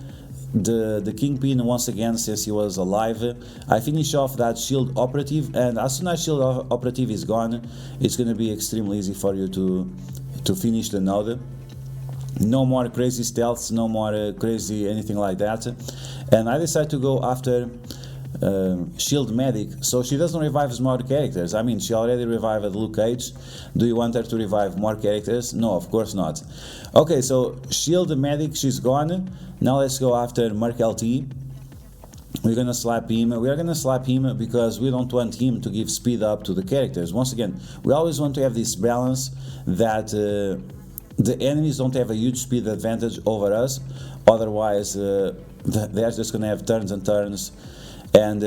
the Kingpin once again since he was alive. I finish off that Shield Operative, and as soon as Shield Operative is gone, it's gonna be extremely easy for you to finish the node. No more crazy stealths, no more crazy anything like that. And I decided to go after Shield Medic, so she doesn't revive more characters. I mean, she already revived Luke Cage. Do you want her to revive more characters? No, of course not. Okay, so Shield Medic, she's gone. Now let's go after Merc LT. we're gonna slap him. We are gonna slap him because we don't want him to give speed up to the characters. Once again, we always want to have this balance that the enemies don't have a huge speed advantage over us. Otherwise, they're just gonna have turns and turns. And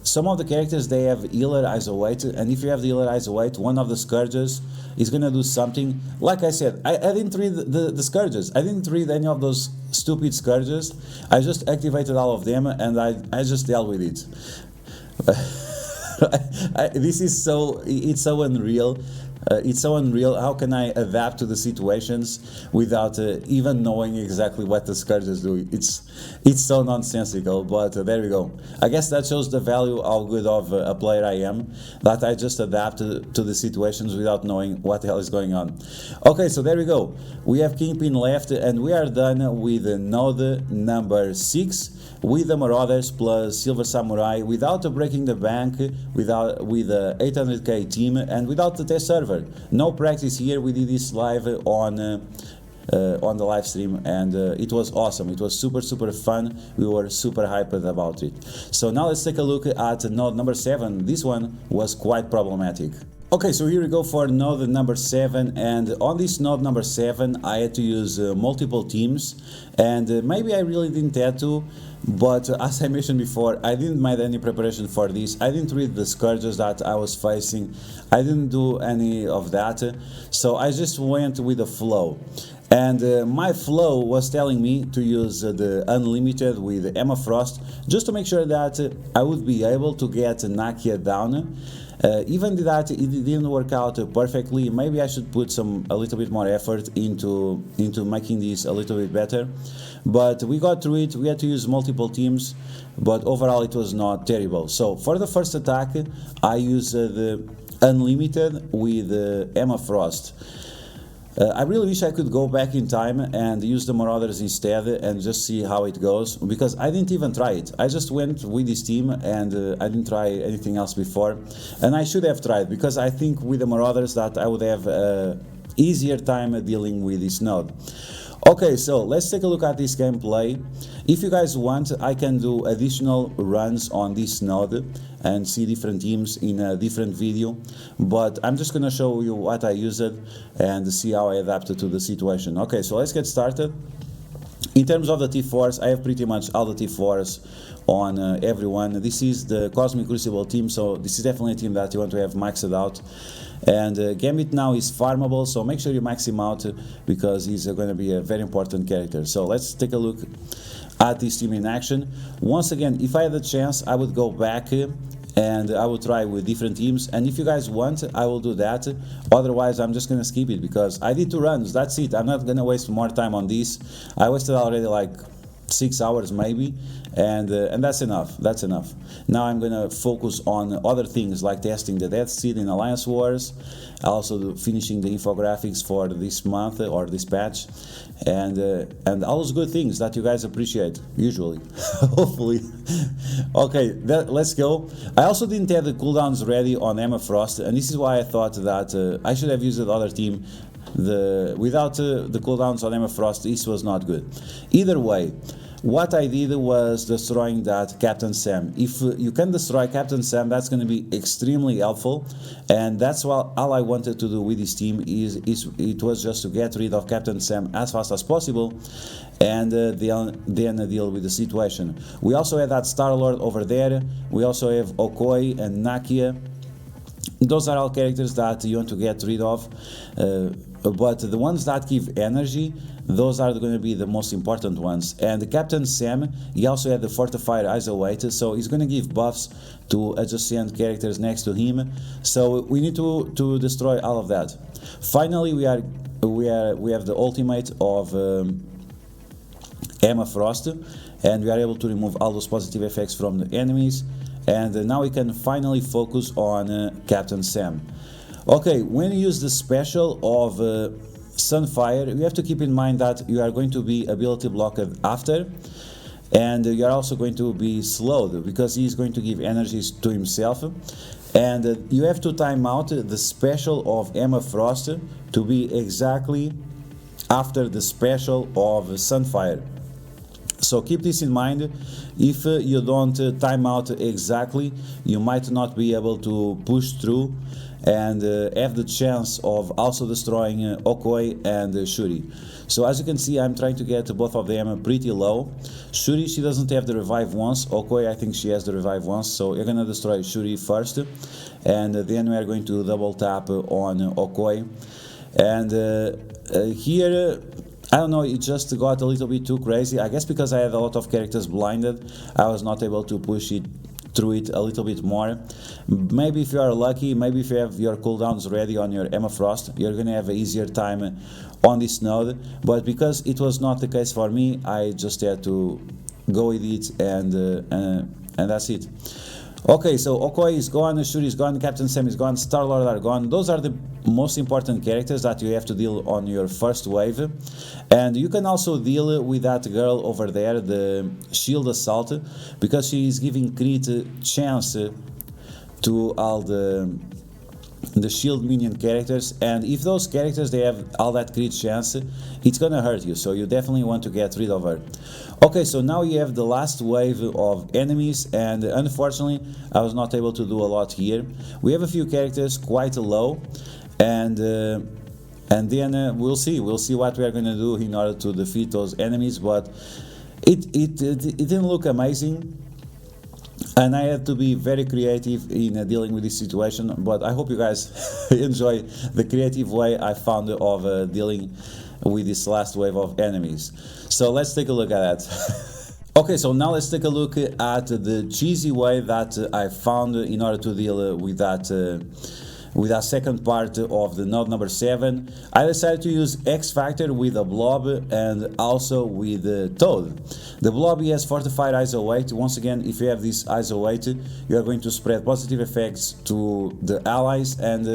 some of the characters, they have healer isolate, and if you have the healer isolate, one of the scourges is gonna do something. Like I said, I didn't read the scourges. I didn't read any of those stupid scourges. I just activated all of them, and I just dealt with it. This is it's so unreal. It's so unreal. How can I adapt to the situations without even knowing exactly what the scourges do? It's so nonsensical, but there we go. I guess that shows the value, how good of a player I am, that I just adapt to the situations without knowing what the hell is going on. Okay, so there we go. We have Kingpin left, and we are done with node number 6, with the Marauders plus Silver Samurai, without breaking the bank, with the 800k team, and without the test server. No practice here. We did this live on the live stream, and it was awesome. It was super fun. We were super hyped about it. So now let's take a look at node number 7. This one was quite problematic. Okay, so here we go for node number 7, and on this node number 7 I had to use multiple teams, and maybe I really didn't have to, but as I mentioned before, I didn't make any preparation for this. I didn't read the scourges that I was facing. I didn't do any of that, so I just went with the flow. And my flow was telling me to use the unlimited with Emma Frost, just to make sure that I would be able to get Nakia down. Even that it didn't work out perfectly. Maybe I should put a little bit more effort into making this a little bit better. But we got through it. We had to use multiple teams, but overall it was not terrible. So for the first attack, I used the unlimited with Emma Frost. I really wish I could go back in time and use the Marauders instead and just see how it goes, because I didn't even try it. I just went with this team, and I didn't try anything else before, and I should have tried, because I think with the Marauders that I would have easier time dealing with this node. Okay, so let's take a look at this gameplay. If you guys want, I can do additional runs on this node and see different teams in a different video, but I'm just gonna show you what I used and see how I adapted to the situation. Okay, so let's get started. In terms of the T4s, I have pretty much all the T4s on everyone. This is the Cosmic Crucible team, so this is definitely a team that you want to have maxed out. And Gambit now is farmable, so make sure you max him out, because he's going to be a very important character. So let's take a look at this team in action. Once again, if I had the chance, I would go back and I will try with different teams, and if you guys want, I will do that. Otherwise, I'm just gonna skip it, because I did 2 runs, that's it. I'm not gonna waste more time on this. I wasted already like 6 hours maybe, and that's enough. That's enough. Now I'm gonna focus on other things, like testing the Death Seed in Alliance Wars, also finishing the infographics for this month or this patch, and all those good things that you guys appreciate usually. Hopefully. Okay, let's go. I also didn't have the cooldowns ready on Emma Frost, and this is why I thought that I should have used the other team. Without the cooldowns on Emma Frost, this was not good. Either way, what I did was destroying that Captain Sam. If you can destroy Captain Sam, that's going to be extremely helpful, and that's what all I wanted to do with this team it was just to get rid of Captain Sam as fast as possible, and then deal with the situation. We also have that Star-Lord over there. We also have Okoi and Nakia. Those are all characters that you want to get rid of, but the ones that give energy, those are going to be the most important ones. And Captain Sam, he also had the Fortified Isolate, so he's going to give buffs to adjacent characters next to him. So we need to destroy all of that. Finally, we have the ultimate of Emma Frost, and we are able to remove all those positive effects from the enemies. And now we can finally focus on Captain Sam. Okay, when you use the special of Sunfire, you have to keep in mind that you are going to be ability blocked after, and you are also going to be slowed, because he's going to give energies to himself. And you have to time out the special of Emma Frost to be exactly after the special of Sunfire. So keep this in mind. If you don't time out exactly, you might not be able to push through and have the chance of also destroying Okoi and Shuri. So as you can see, I'm trying to get both of them pretty low. Shuri, she doesn't have the revive once. Okoi, I think she has the revive once. So you're gonna destroy Shuri first, and then we are going to double tap on Okoi. And here, I don't know, it just got a little bit too crazy. I guess because I had a lot of characters blinded, I was not able to push it through it a little bit more. Maybe if you are lucky, maybe if you have your cooldowns ready on your Emma Frost, you're gonna have an easier time on this node. But because it was not the case for me, I just had to go with it, and that's it. Okay, so Okoi is gone, Shuri is gone, Captain Sam is gone, Star-Lord are gone. Those are the most important characters that you have to deal on your first wave. And you can also deal with that girl over there, the Shield Assault, because she is giving crit chance to all the shield minion characters, and if those characters they have all that crit chance, it's gonna hurt you, so you definitely want to get rid of her. Okay, so now you have the last wave of enemies, and unfortunately I was not able to do a lot here. We have a few characters quite low, and then we'll see what we are gonna do in order to defeat those enemies, but it didn't look amazing. And I had to be very creative in dealing with this situation, but I hope you guys enjoy the creative way I found of dealing with this last wave of enemies. So let's take a look at that. Okay, so now let's take a look at the cheesy way that I found in order to deal with that second part of the node number 7. I decided to use X Factor with a blob and also with Toad. The blob has fortified ISO 8. Once again, if you have this ISO 8, you are going to spread positive effects to the allies, and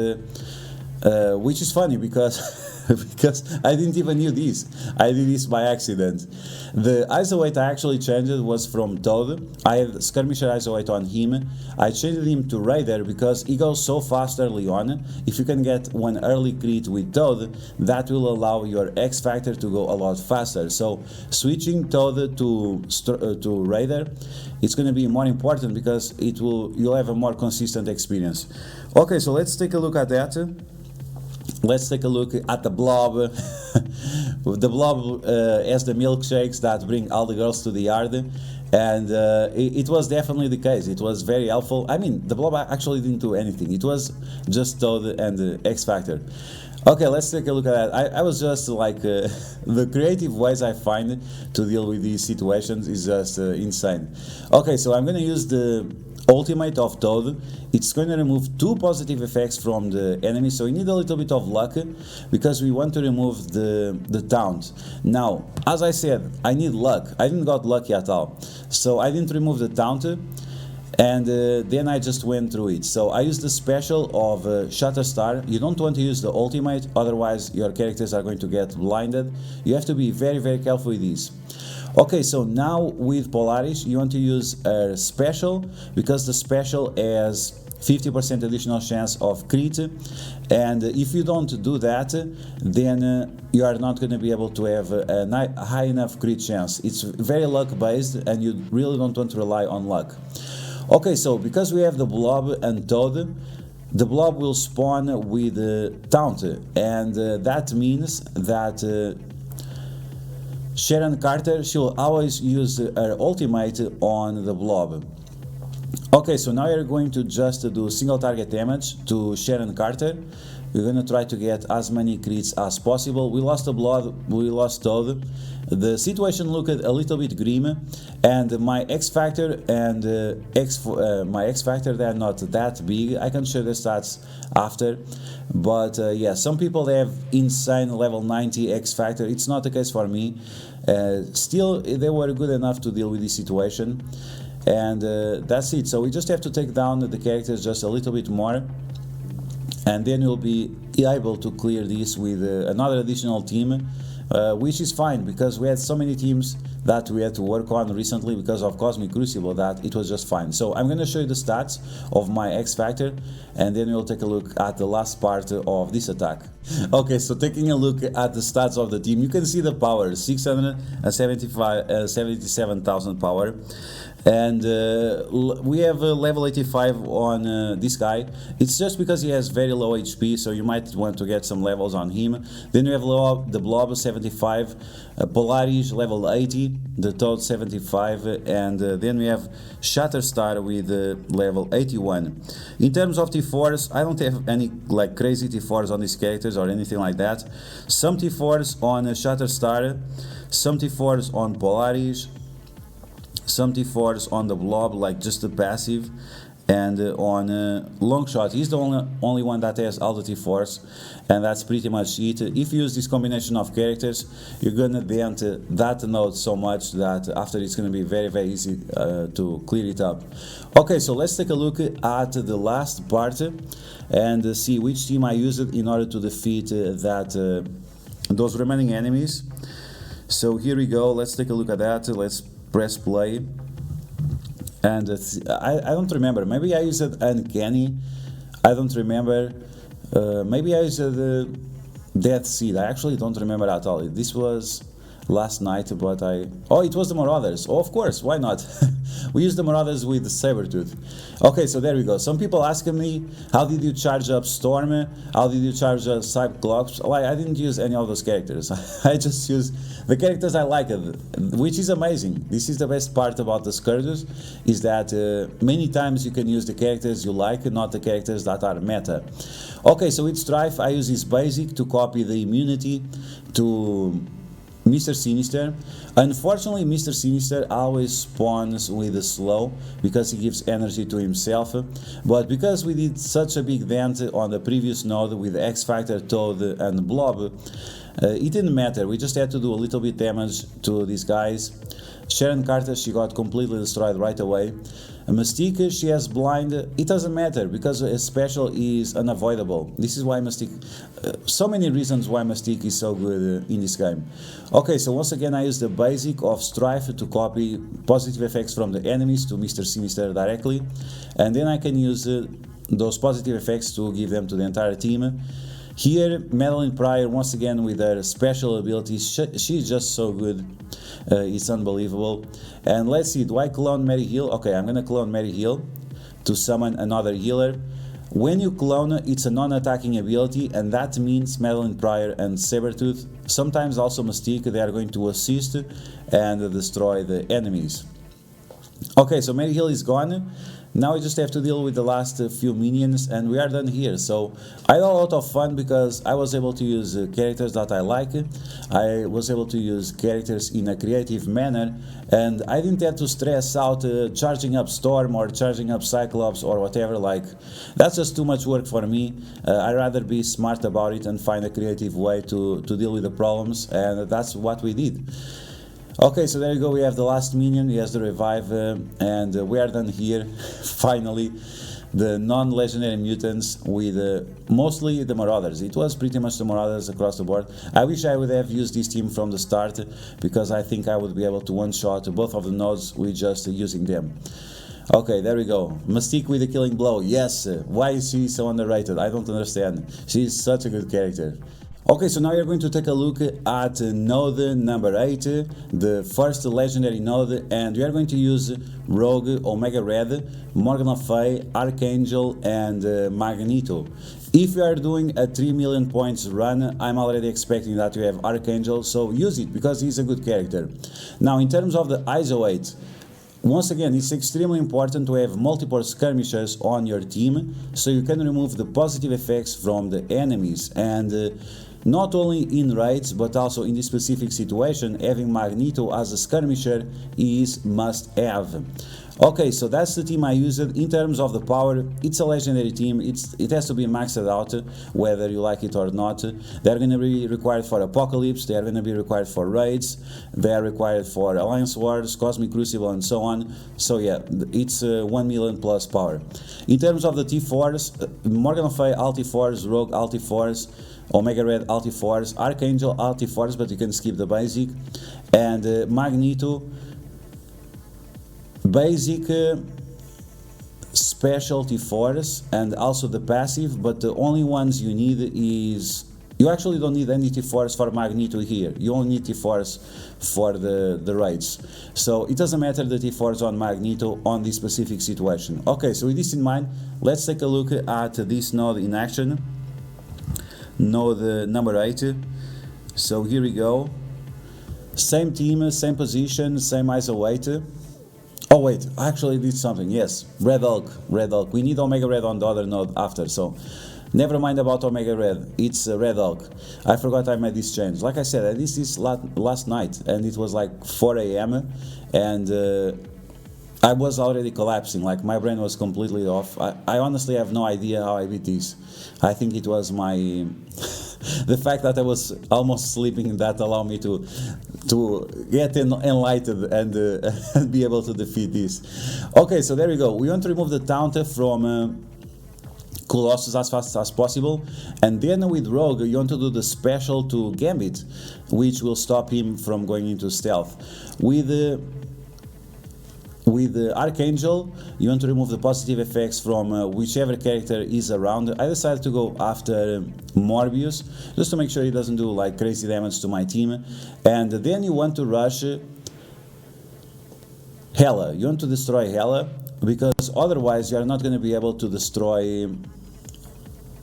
which is funny because because I didn't even knew this. I did this by accident. The ISO 8 I actually changed was from Toad. I had Skirmisher ISO 8 on him. I changed him to Raider because he goes so fast early on. If you can get one early crit with Toad, that will allow your X Factor to go a lot faster. So switching Toad to Raider, it's going to be more important because you'll have a more consistent experience. Okay, so let's take a look at that. Let's take a look at the blob. The blob has the milkshakes that bring all the girls to the yard, and it was definitely the case. It was very helpful. I mean, the blob actually didn't do anything. It was just Toad and the X Factor. Okay, let's take a look at that. I was just like, the creative ways I find to deal with these situations is just insane. Okay, so I'm gonna use the ultimate of Toad. It's going to remove 2 positive effects from the enemy, so you need a little bit of luck because we want to remove the taunt. Now, as I said, I need luck. I didn't got lucky at all, so I didn't remove the taunt, and then I just went through it. So I used the special of Shatterstar. You don't want to use the ultimate, otherwise your characters are going to get blinded. You have to be very, very careful with this. Okay, so now with Polaris, you want to use a special, because the special has 50% additional chance of crit, and if you don't do that, then you are not going to be able to have a high enough crit chance. It's very luck based, and you really don't want to rely on luck. Okay, so because we have the blob and Toad, the blob will spawn with taunt, and that means that Sharon Carter, she will always use her ultimate on the blob. Okay, so now you're going to just do single target damage to Sharon Carter. We're going to try to get as many crits as possible. We lost the blood, we lost Toad. The situation looked a little bit grim, and my X Factor and my X Factor, they're not that big. I can show the stats after, but yeah, some people have insane level 90 X Factor. It's not the case for me. Still, they were good enough to deal with this situation, and that's it. So we just have to take down the characters just a little bit more, and then we'll be able to clear this with another additional team, which is fine because we had so many teams that we had to work on recently because of Cosmic Crucible that it was just fine. So I'm going to show you the stats of my X Factor, and then we'll take a look at the last part of this attack. Okay, so taking a look at the stats of the team, you can see the power, 77,000 power. And we have level 85 on this guy. It's just because he has very low HP, so you might want to get some levels on him. Then we have the Blob 75, Polaris level 80, the Toad 75, and then we have Shatterstar with level 81. In terms of T4s, I don't have any like crazy T4s on these characters or anything like that. Some T4s on Shatterstar, some T4s on Polaris, some T4s on the Blob, like just the passive, and on Longshot, he's the only one that has all the T4s, and that's pretty much it. If you use this combination of characters, you're gonna dent that node so much that after it's gonna be very easy to clear it up. Okay, so let's take a look at the last part and see which team I used in order to defeat those remaining enemies. So here we go, let's take a look at that. Let's press play, and I don't remember, maybe I used Uncanny, I don't remember, maybe I used the Death Seed, I actually don't remember at all. This was last night, but oh, it was the Marauders. Oh, of course, why not? We used the Marauders with the Sabertooth. Okay, so there we go. Some people asking me, how did you charge up Storm? How did you charge up Cyclops? Well, I didn't use any of those characters. I just used the characters I liked, which is amazing. This is the best part about the Scourges, is that many times you can use the characters you like, not the characters that are meta. Okay, so with Strife, I use his basic to copy the immunity to Mr. Sinister. Unfortunately, Mr. Sinister always spawns with a slow because he gives energy to himself, but because we did such a big dent on the previous node with X Factor, Toad and Blob, it didn't matter. We just had to do a little bit damage to these guys. Sharon Carter, she got completely destroyed right away. Mystique, she has blind. It doesn't matter because a special is unavoidable. This is why Mystique, so many reasons why Mystique is so good in this game. Okay, so once again I use the basic of Strife to copy positive effects from the enemies to Mr. Sinister directly, and then I can use those positive effects to give them to the entire team. Here, Madeline Pryor, once again with her special abilities, she's just so good, it's unbelievable. And let's see, do I clone Mary Hill? Okay, I'm gonna clone Mary Hill to summon another healer. When you clone, it's a non-attacking ability, and that means Madeline Pryor and Sabertooth, sometimes also Mystique, they are going to assist and destroy the enemies. Okay, so Mary Hill is gone. Now we just have to deal with the last few minions, and we are done here. So I had a lot of fun because I was able to use characters that I like. I was able to use characters in a creative manner, and I didn't have to stress out charging up Storm or charging up Cyclops or whatever. Like, that's just too much work for me. I'd rather be smart about it and find a creative way to deal with the problems, and that's what we did. Okay, so there you go, we have the last minion, he has the revive, and we are done here, finally. The non-legendary mutants with mostly the Marauders. It was pretty much the Marauders across the board. I wish I would have used this team from the start, because I think I would be able to one-shot both of the nodes with just using them. Okay, there we go. Mystique with the killing blow, yes! Why is she so underrated? I don't understand. She's such a good character. Okay, so now you're going to take a look at node number 8, the first legendary node, and we are going to use Rogue, Omega Red, Morgan Le Fay, Archangel, and Magneto. If you are doing a 3 million points run, I'm already expecting that you have Archangel, so use it because he's a good character. Now, in terms of the ISO 8, once again, it's extremely important to have multiple skirmishers on your team, so you can remove the positive effects from the enemies. And not only in raids, but also in this specific situation, having Magneto as a skirmisher is must-have. Okay, so that's the team I used. In terms of the power, it's a legendary team. It has to be maxed out, whether you like it or not. They're going to be required for Apocalypse, they're going to be required for raids, they are required for Alliance Wars, Cosmic Crucible, and so on. So yeah, it's 1 million plus power. In terms of the T4s, Morgan Le Fay Alti-Force, Rogue Alti-Force, Omega Red Alti-Force, Archangel Alti-Force, but you can skip the basic, and Magneto basic, specialty force, and also the passive, but the only ones you need is You actually don't need any T-Force for Magneto here. You only need T-Force for the raids. So it doesn't matter the T-Force on Magneto on this specific situation. Okay, so with this in mind, let's take a look at this node in action. Node number 8. So here we go. Same team, same position, same ISO weight. Oh wait, I actually did something. Yes, Red Hulk. We need Omega Red on the other node after, so never mind about Omega Red, it's Red Hulk. I forgot I made this change. Like I said, I did this last night, and it was like 4 AM, and I was already collapsing, like my brain was completely off. I honestly have no idea how I beat this. I think it was my... the fact that I was almost sleeping that allowed me to get enlightened and, and be able to defeat this. Okay, so there we go. We want to remove the taunt from... Colossus as fast as possible, and then with Rogue you want to do the special to Gambit, which will stop him from going into stealth. With the Archangel you want to remove the positive effects from whichever character is around. I decided to go after Morbius just to make sure he doesn't do like crazy damage to my team, and then you want to rush Hela. You want to destroy Hela, because otherwise you are not going to be able to destroy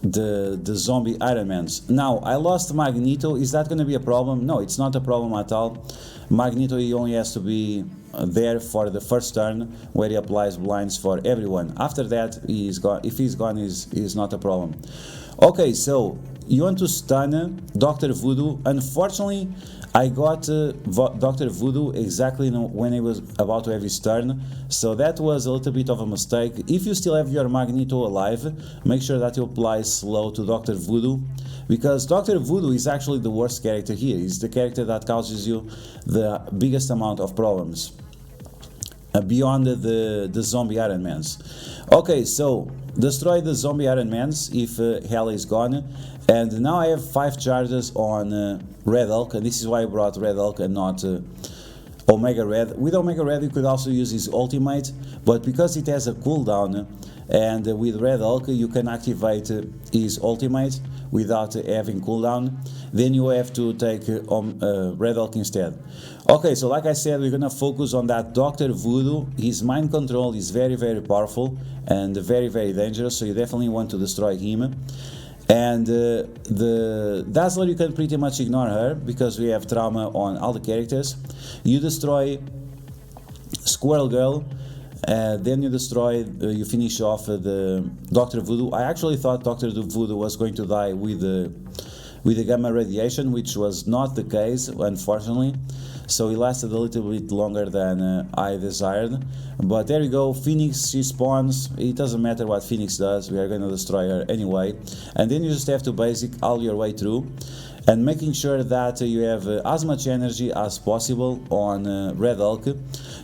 the zombie Ironmans. Now, I lost Magneto. Is that going to be a problem? No, it's not a problem at all. Magneto, he only has to be there for the first turn, where he applies blinds for everyone. After that, he is gone. If he's gone, is not a problem. Okay, so you want to stun Dr. Voodoo. Unfortunately, I got Dr. Voodoo exactly when he was about to have his turn, so that was a little bit of a mistake. If you still have your Magneto alive, make sure that you apply slow to Dr. Voodoo, because Dr. Voodoo is actually the worst character here. He's the character that causes you the biggest amount of problems, beyond the zombie Ironmans. Okay, so destroy the zombie Ironmans if Hela is gone. And now I have 5 charges on Red Hulk, and this is why I brought Red Hulk and not Omega Red. With Omega Red you could also use his ultimate, but because it has a cooldown, and with Red Hulk you can activate his ultimate without having cooldown, then you have to take Red Hulk instead. Okay, so like I said, we're gonna focus on that Dr. Voodoo. His mind control is very powerful and very dangerous, so you definitely want to destroy him. And the Dazzler, you can pretty much ignore her, because we have trauma on all the characters. You destroy Squirrel Girl, then you destroy, you finish off the Dr. Voodoo. I actually thought Dr. Voodoo was going to die with the gamma radiation, which was not the case, unfortunately. So he lasted a little bit longer than I desired. But there you go, Phoenix, she spawns. It doesn't matter what Phoenix does, we are going to destroy her anyway. And then you just have to basic all your way through, and making sure that you have as much energy as possible on Red Hulk.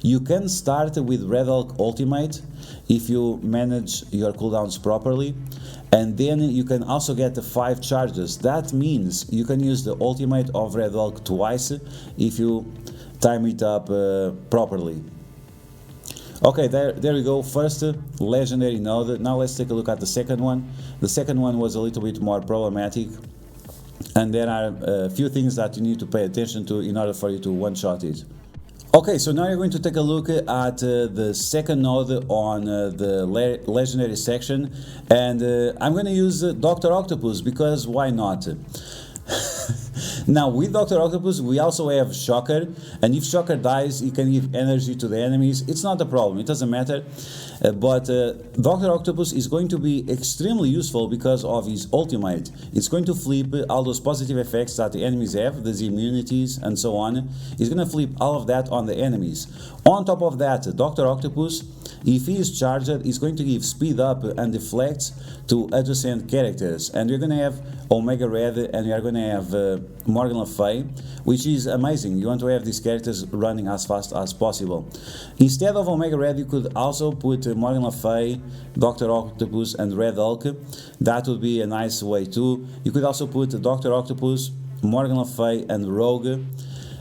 You can start with Red Hulk Ultimate if you manage your cooldowns properly. And then you can also get the 5 charges. That means you can use the ultimate of Red Hulk twice if you time it up properly. Okay, there we go. First legendary node. Now let's take a look at the second one. The second one was a little bit more problematic, and there are a few things that you need to pay attention to in order for you to one-shot it. Okay, so now you're going to take a look at the second node on the legendary section, and I'm going to use Dr. Octopus, because why not? Now with Dr. Octopus we also have Shocker, and if Shocker dies he can give energy to the enemies. It's not a problem, it doesn't matter, but Dr. Octopus is going to be extremely useful because of his ultimate. It's going to flip all those positive effects that the enemies have, the immunities and so on. It's going to flip all of that on the enemies. On top of that, Dr. Octopus, if he is charged, is going to give speed up and deflects to adjacent characters. And you're going to have Omega Red, and you're going to have Morgan Le Fay, which is amazing. You want to have these characters running as fast as possible. Instead of Omega Red, you could also put Morgan Le Fay, Dr. Octopus and Red Hulk. That would be a nice way too. You could also put Dr. Octopus, Morgan Le Fay and Rogue.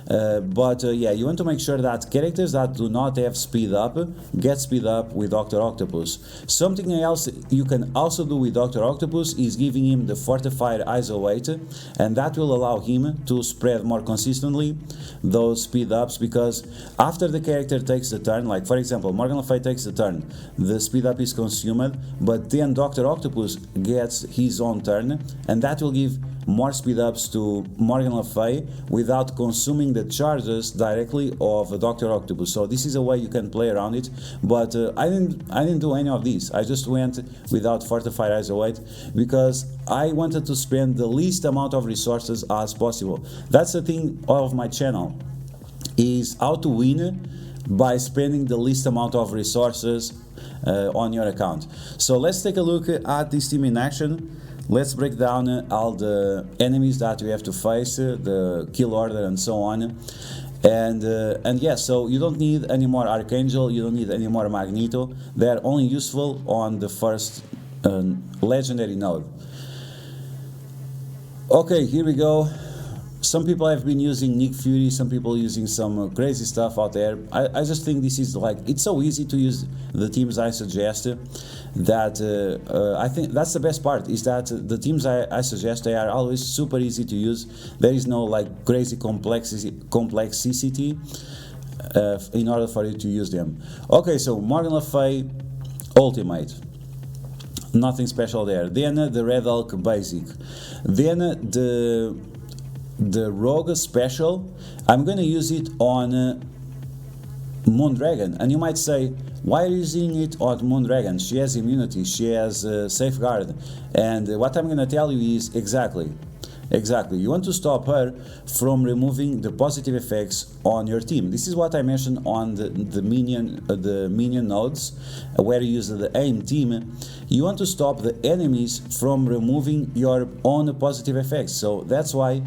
Yeah, you want to make sure that characters that do not have speed up get speed up with Dr. Octopus. Something else you can also do with Dr. Octopus is giving him the fortified ISO weight, and that will allow him to spread more consistently those speed ups, because after the character takes the turn, like for example Morgan Le Fay takes the turn, the speed up is consumed, but then Dr. Octopus gets his own turn, and that will give more speed ups to Morgan Le Fay without consuming the charges directly of Dr. Octopus. So this is a way you can play around it, but I didn't do any of these. I just went without fortified ISO weight because I wanted to spend the least amount of resources as possible. That's the thing of my channel, is how to win by spending the least amount of resources on your account. So let's take a look at this team in action. Let's break down all the enemies that we have to face, the kill order and so on. And yeah, so you don't need any more Archangel, you don't need any more Magneto. They're only useful on the first legendary node. Okay, here we go. Some people have been using Nick Fury, some people using some crazy stuff out there. I just think this is like, it's so easy to use the teams I suggest that I think that's the best part, is that the teams I suggest, they are always super easy to use. There is no like crazy complexity in order for you to use them. Okay, so Morgan Le Fay Ultimate. Nothing special there. Then the Red Hulk basic. Then the Rogue special, I'm gonna use it on Moondragon, and you might say, why are you using it on Moondragon? She has immunity, she has safeguard, and what I'm gonna tell you is exactly, you want to stop her from removing the positive effects on your team. This is what I mentioned on the minion nodes, where you use the aim team. You want to stop the enemies from removing your own positive effects, so that's why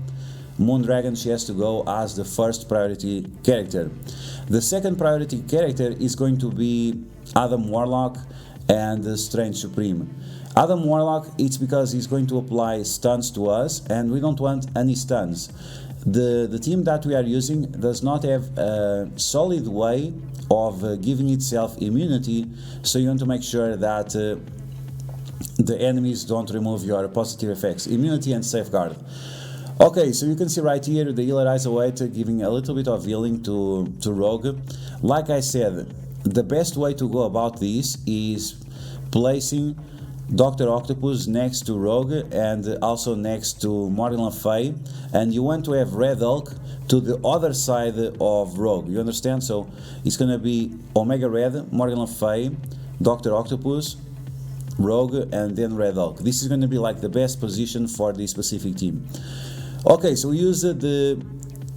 Moondragon, she has to go as the first priority character. The second priority character is going to be Adam Warlock and the Strange Supreme. Adam Warlock, it's because he's going to apply stuns to us, and we don't want any stuns. The team that we are using does not have a solid way of giving itself immunity, so you want to make sure that the enemies don't remove your positive effects, immunity and safeguard. Okay, so you can see right here the healer ISO weight giving a little bit of healing to Rogue. Like I said, the best way to go about this is placing Dr. Octopus next to Rogue and also next to Morgan Le Fay, and you want to have Red Hulk to the other side of Rogue, you understand? So it's gonna be Omega Red, Morgan Le Fay, Dr. Octopus, Rogue, and then Red Hulk. This is gonna be like the best position for this specific team. Okay, so we use the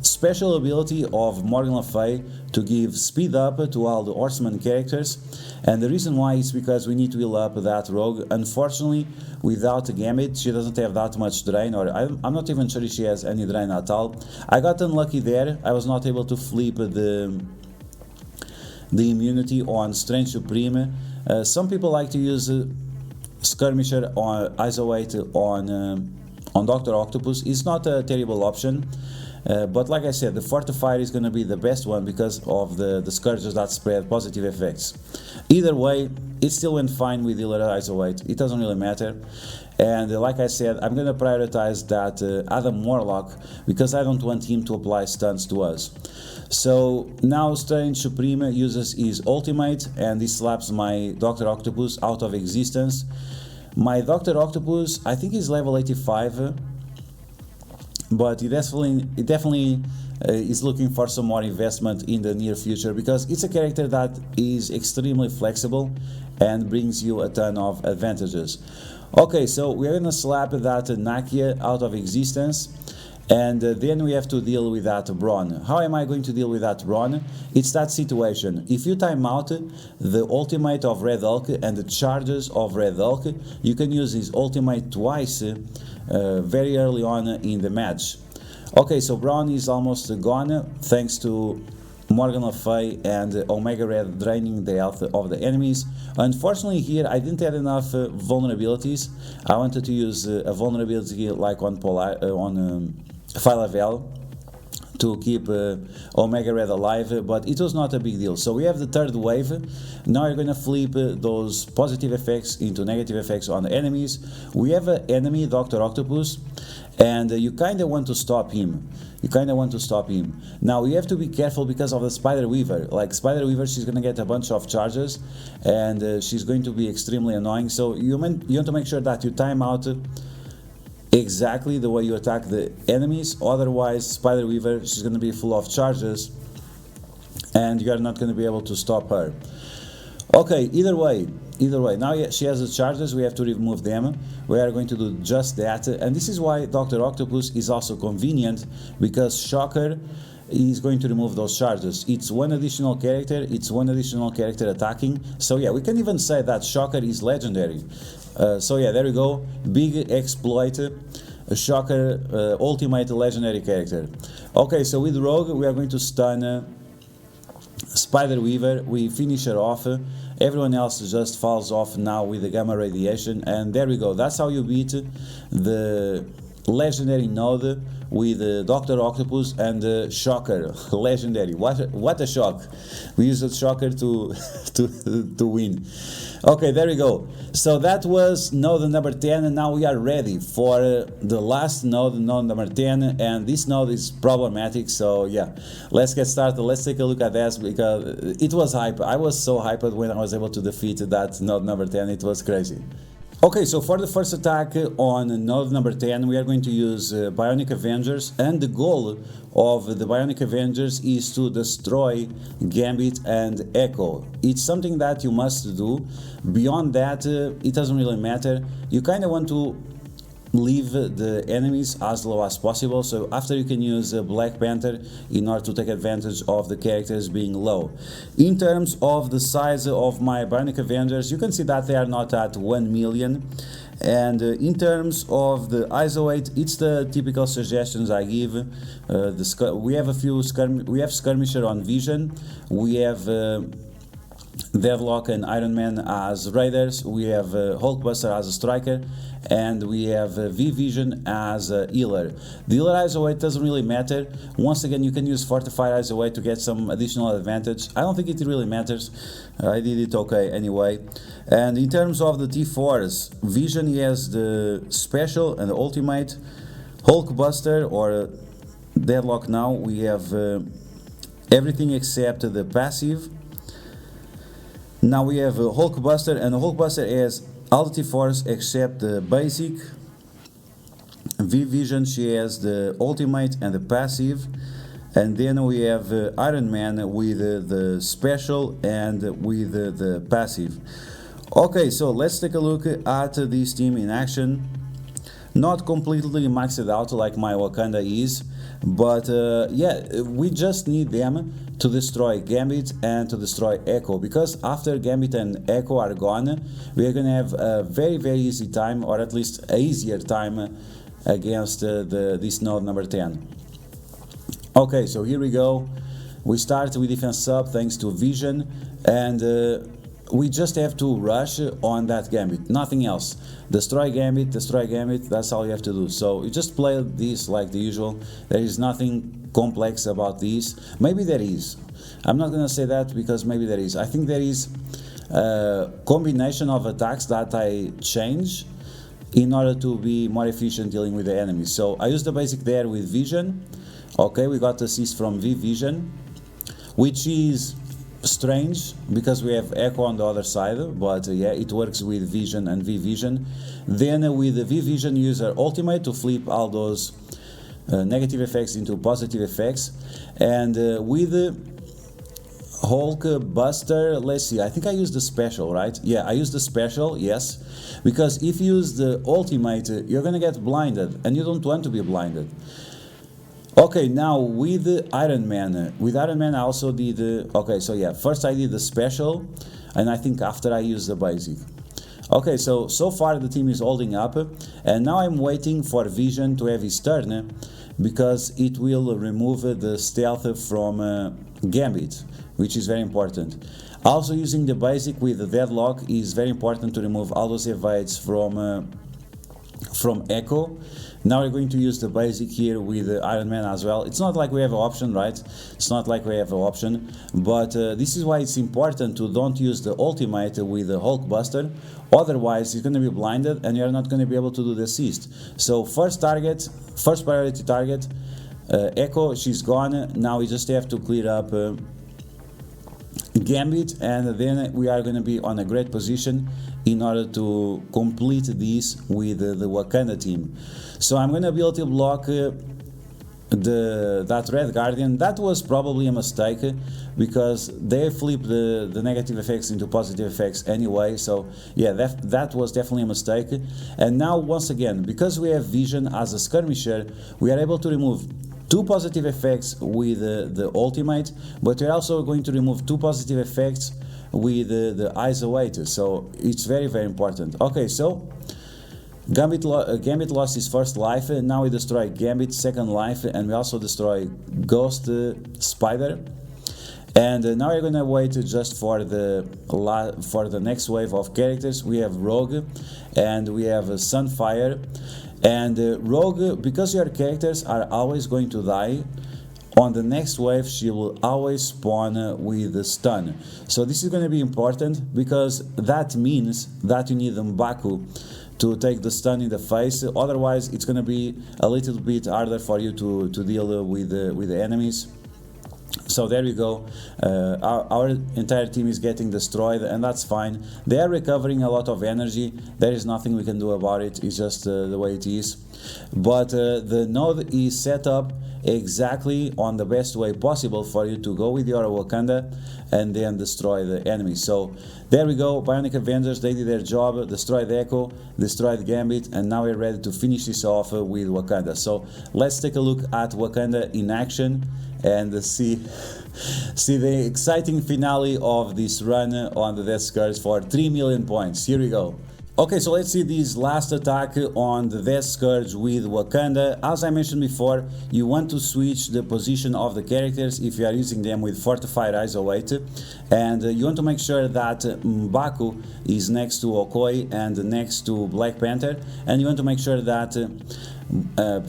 special ability of Morgan Le Fay to give speed up to all the Horseman characters, and the reason why is because we need to heal up that Rogue. Unfortunately, without a Gambit, she doesn't have that much drain, or I'm not even sure if she has any drain at all. I got unlucky there, I was not able to flip the immunity on Strange Supreme. Some people like to use Skirmisher on ISO weight on Dr. Octopus. Is not a terrible option, but like I said, the Fortifier is going to be the best one because of the Scourges that spread positive effects. Either way, it still went fine with healer ISO weight, it doesn't really matter. And like I said, I'm going to prioritize that Adam Warlock because I don't want him to apply stuns to us. So now Strange Supreme uses his ultimate, and he slaps my Dr. Octopus out of existence. My Dr. Octopus, I think he's level 85, but he definitely is looking for some more investment in the near future, because it's a character that is extremely flexible and brings you a ton of advantages. Okay, so we're gonna slap that Nakia out of existence, and then we have to deal with that Brawn. How am I going to deal with that Brawn? It's that situation. If you time out the ultimate of Red Hulk and the charges of Red Hulk, you can use his ultimate twice very early on in the match. Okay, so Brawn is almost gone thanks to Morgan Le Fay and Omega Red draining the health of the enemies. Unfortunately here I didn't have enough vulnerabilities. I wanted to use a vulnerability like on Phyla-Vell to keep Omega Red alive, but it was not a big deal. So we have the third wave. Now you're going to flip those positive effects into negative effects on the enemies. We have an enemy, Dr. Octopus, and you kind of want to stop him. Now you have to be careful because of the Spider Weaver. Like Spider Weaver, she's going to get a bunch of charges, and she's going to be extremely annoying. So you want to make sure that you time out exactly the way you attack the enemies. Otherwise, Spider Weaver, she's going to be full of charges, and you're not going to be able to stop her. Okay, either way, now she has the charges, we have to remove them. We are going to do just that, and this is why Dr. Octopus is also convenient, because Shocker is going to remove those charges. It's one additional character attacking. So yeah, we can even say that Shocker is legendary. So yeah, there we go, big exploit, Shocker, ultimate legendary character. Okay, so with Rogue we are going to stun Spider Weaver, we finish her off, everyone else just falls off now with the gamma radiation, and there we go. That's how you beat the legendary node with Dr. Octopus and Shocker. Legendary, what a shock. We used the Shocker to win. Okay, there we go. So that was node number 10, and now we are ready for the last node number 10, and this node is problematic. So yeah, let's get started. Let's take a look at this, because it was hype. I was so hyped when I was able to defeat that node number 10. It was crazy. Okay, so for the first attack on node number 10, we are going to use Bionic Avengers, and the goal of the Bionic Avengers is to destroy Gambit and Echo. It's something that you must do. Beyond that, it doesn't really matter. You kind of want to leave the enemies as low as possible, so after you can use Black Panther in order to take advantage of the characters being low. In terms of the size of my Bionic Avengers, you can see that they are not at 1 million, and in terms of the ISO weight, it's the typical suggestions I give. We have Skirmisher on Vision, we have Deadlock and Iron Man as Raiders, we have Hulkbuster as a Striker, and we have V-Vision as a healer. The healer ISO weight doesn't really matter. Once again, you can use Fortified ISO weight to get some additional advantage. I don't think it really matters. I did it okay anyway. And in terms of the T4s, Vision, he has the special and the ultimate. Hulkbuster or Deadlock, now we have everything except the passive. Now we have Hulkbuster, and Hulkbuster has all the T4s except the basic. V-Vision, she has the ultimate and the passive. And then we have Iron Man with the special and with the passive. Okay, so let's take a look at this team in action. Not completely maxed out like my Wakanda is, but yeah, we just need them to destroy Gambit and to destroy Echo, because after Gambit and Echo are gone, we are going to have a very easy time, or at least a easier time against this node number 10. Okay, so here we go. We start with defense sub thanks to Vision, and we just have to rush on that Gambit, nothing else. Destroy Gambit, that's all you have to do. So you just play this like the usual. There is nothing complex about this. Maybe there is. I'm not gonna say that, because maybe there is. I think there is a combination of attacks that I change in order to be more efficient dealing with the enemies. So I used the basic there with Vision. Okay, we got assist from V-Vision, which is strange because we have Echo on the other side, but yeah, it works with Vision and V-Vision. Then with the V-Vision, use our ultimate to flip all those negative effects into positive effects. And with Hulkbuster, let's see, I think I used the special, right? Yeah, I used the special, yes, because if you use the ultimate, you're gonna get blinded, and you don't want to be blinded. Okay, now with Iron Man, I also did, okay, so yeah, first I did the special, and I think after I used the basic. Okay, so far the team is holding up, and now I'm waiting for Vision to have his turn, because it will remove the stealth from Gambit, which is very important. Also using the basic with the Deadlock is very important to remove all those evades from from Echo. Now we're going to use the basic here with Iron Man as well. It's not like we have an option, right? It's not like we have an option, but this is why it's important to don't use the ultimate with the Hulkbuster. Otherwise, you're going to be blinded and you're not going to be able to do the assist. So first priority target, Echo, she's gone. Now we just have to clear up Gambit, and then we are going to be on a great position in order to complete this with the Wakanda team. So I'm going to build to block that Red Guardian. That was probably a mistake because they flipped the negative effects into positive effects anyway. So yeah, that was definitely a mistake. And now once again, because we have vision as a skirmisher, we are able to remove 2 positive effects with the ultimate, but we're also going to remove 2 positive effects with the isolate. So it's very, very important. Okay, so Gambit lost his first life. Now we destroy Gambit's second life, and we also destroy Ghost Spider. And now we're gonna wait just for the next wave of characters. We have Rogue, and we have Sunfire. And Rogue, because your characters are always going to die, on the next wave she will always spawn with the stun. So this is going to be important because that means that you need M'Baku to take the stun in the face. Otherwise it's going to be a little bit harder for you to deal with the enemies. So there we go, our entire team is getting destroyed, and that's fine. They are recovering a lot of energy, there is nothing we can do about it, it's just the way it is. But the node is set up exactly on the best way possible for you to go with your Wakanda and then destroy the enemy. So there we go, Bionic Avengers, they did their job, destroyed Echo, destroyed Gambit, and now we're ready to finish this off with Wakanda. So let's take a look at Wakanda in action and see the exciting finale of this run on the Death Scourge for 3 million points. Here we go. Okay, so let's see this last attack on the Death Scourge with Wakanda. As I mentioned before, you want to switch the position of the characters if you are using them with Fortified Isolate, and you want to make sure that M'Baku is next to Okoye and next to Black Panther, and you want to make sure that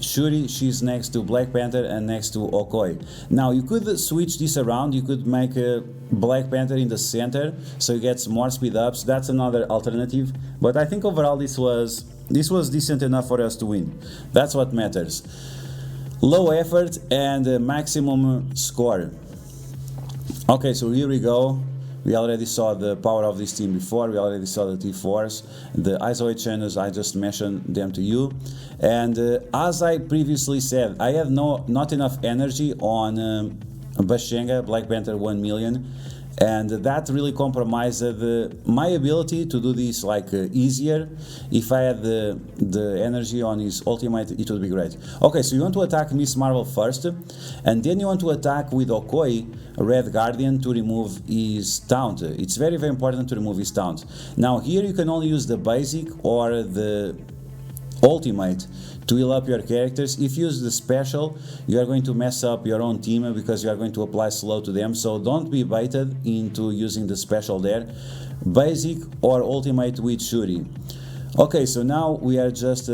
Shuri, she's next to Black Panther and next to Okoye. Now you could switch this around, you could make Black Panther in the center so you get more speed ups. That's another alternative, but I think overall this was decent enough for us to win. That's what matters. Low effort and maximum score. Okay, so here we go. We already saw the power of this team before, we already saw the T4s, the isolate channels, I just mentioned them to you. And as I previously said, I have not enough energy on Bashenga, Black Panther 1 million, and that really compromised my ability to do this like easier. If I had the energy on his ultimate, it would be great. Okay, so you want to attack Miss Marvel first, and then you want to attack with Okoye, Red Guardian, to remove his taunt. It's very, very important to remove his taunt. Now here you can only use the basic or the ultimate to heal up your characters. If you use the special, you are going to mess up your own team because you are going to apply slow to them, so don't be baited into using the special there. Basic or ultimate with Shuri. Okay, so now we are just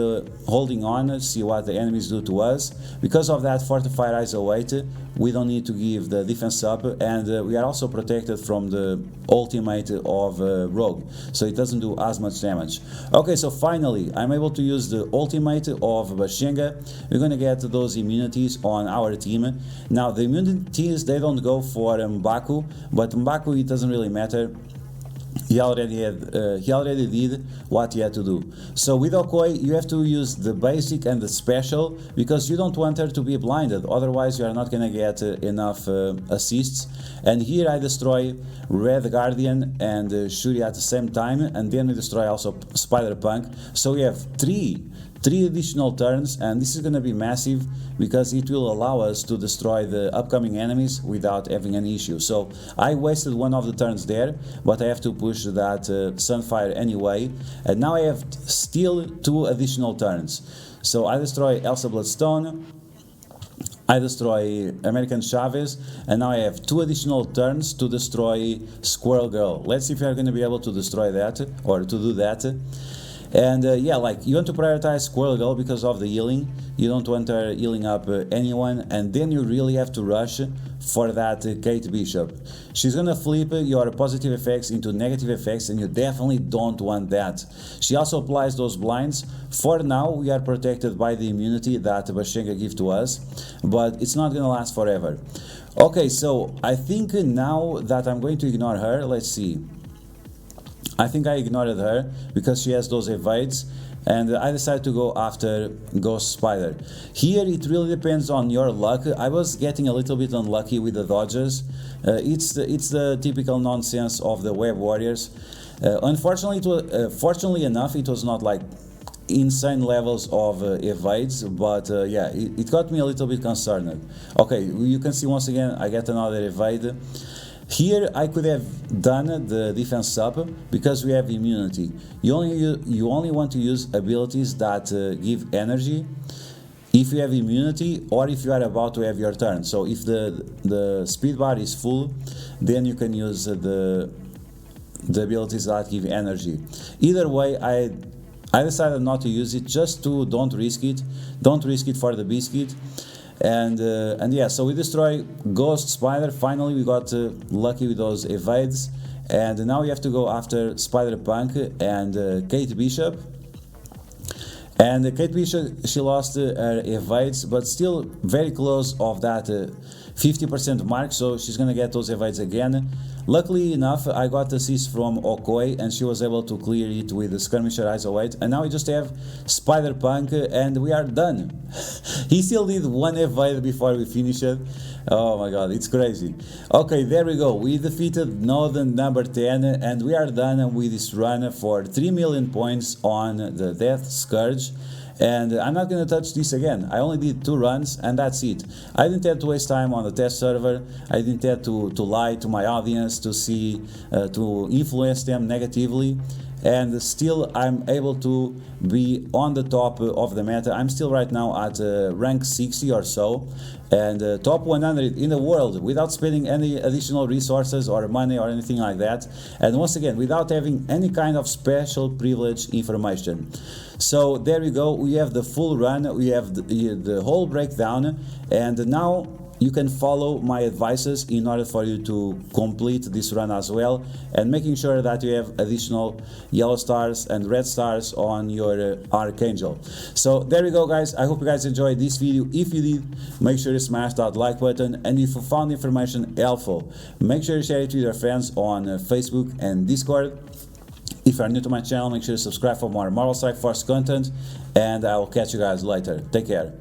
holding on, see what the enemies do to us. Because of that Fortified Isolate, we don't need to give the defense up, and we are also protected from the ultimate of Rogue, so it doesn't do as much damage. Okay, so finally I'm able to use the ultimate of Bashenga. We're gonna get those immunities on our team. Now the immunities, they don't go for M'Baku, but M'Baku, it doesn't really matter. He already did what he had to do. So with Okoye, you have to use the basic and the special because you don't want her to be blinded, otherwise you are not gonna get enough assists. And here I destroy Red Guardian and Shuri at the same time, and then we destroy also Spider-Punk. So we have three additional turns, and this is going to be massive because it will allow us to destroy the upcoming enemies without having any issue. So I wasted one of the turns there, but I have to push that Sunfire anyway, and now I have still 2 additional turns. So I destroy Elsa Bloodstone, I destroy American Chavez, and now I have 2 additional turns to destroy Squirrel Girl. Let's see if we are going to be able to destroy that, or to do that. And yeah, like you want to prioritize Squirrel Girl because of the healing. You don't want her healing up anyone, and then you really have to rush for that Kate Bishop. She's gonna flip your positive effects into negative effects, and you definitely don't want that. She also applies those blinds. For now, we are protected by the immunity that Bashenga gives to us, but it's not gonna last forever. Okay, so I think now that I'm going to ignore her, let's see. I think I ignored her because she has those evades, and I decided to go after Ghost Spider. Here it really depends on your luck. I was getting a little bit unlucky with the dodges. It's the typical nonsense of the web warriors. Unfortunately, fortunately enough, it was not like insane levels of evades, but yeah, it got me a little bit concerned. Okay, you can see once again I get another evade. Here I could have done the defense up because we have immunity. You only want to use abilities that give energy if you have immunity or if you are about to have your turn. So if the speed bar is full, then you can use the abilities that give energy. Either way, I decided not to use it, just to don't risk it for the biscuit. And yeah, so we destroy Ghost Spider. Finally we got lucky with those evades, and now we have to go after Spider Punk and Kate Bishop. And Kate Bishop, she lost her evades, but still very close of that 50% mark, so she's gonna get those evades again. Luckily enough, I got assist from Okoi, and she was able to clear it with the Skirmisher ISO 8, and now we just have Spider Punk, and we are done. He still did one evade before we finish it. Oh my god, it's crazy. Okay, there we go. We defeated node number 10, and we are done with this run for 3 million points on the Death Scourge. And I'm not going to touch this again. I only did 2 runs and that's it. I didn't have to waste time on the test server. I didn't have to lie to my audience, to influence them negatively. And still I'm able to be on the top of the meta. I'm still right now at rank 60 or so, and top 100 in the world without spending any additional resources or money or anything like that, and once again without having any kind of special privilege information. So there we go, we have the full run, we have the whole breakdown, and now you can follow my advices in order for you to complete this run as well, and making sure that you have additional yellow stars and red stars on your Archangel. So there we go guys, I hope you guys enjoyed this video. If you did, make sure you smash that like button, and if you found information helpful, make sure you share it with your friends on Facebook and Discord. If you are new to my channel, make sure you subscribe for more Marvel Strike Force content, and I will catch you guys later. Take care.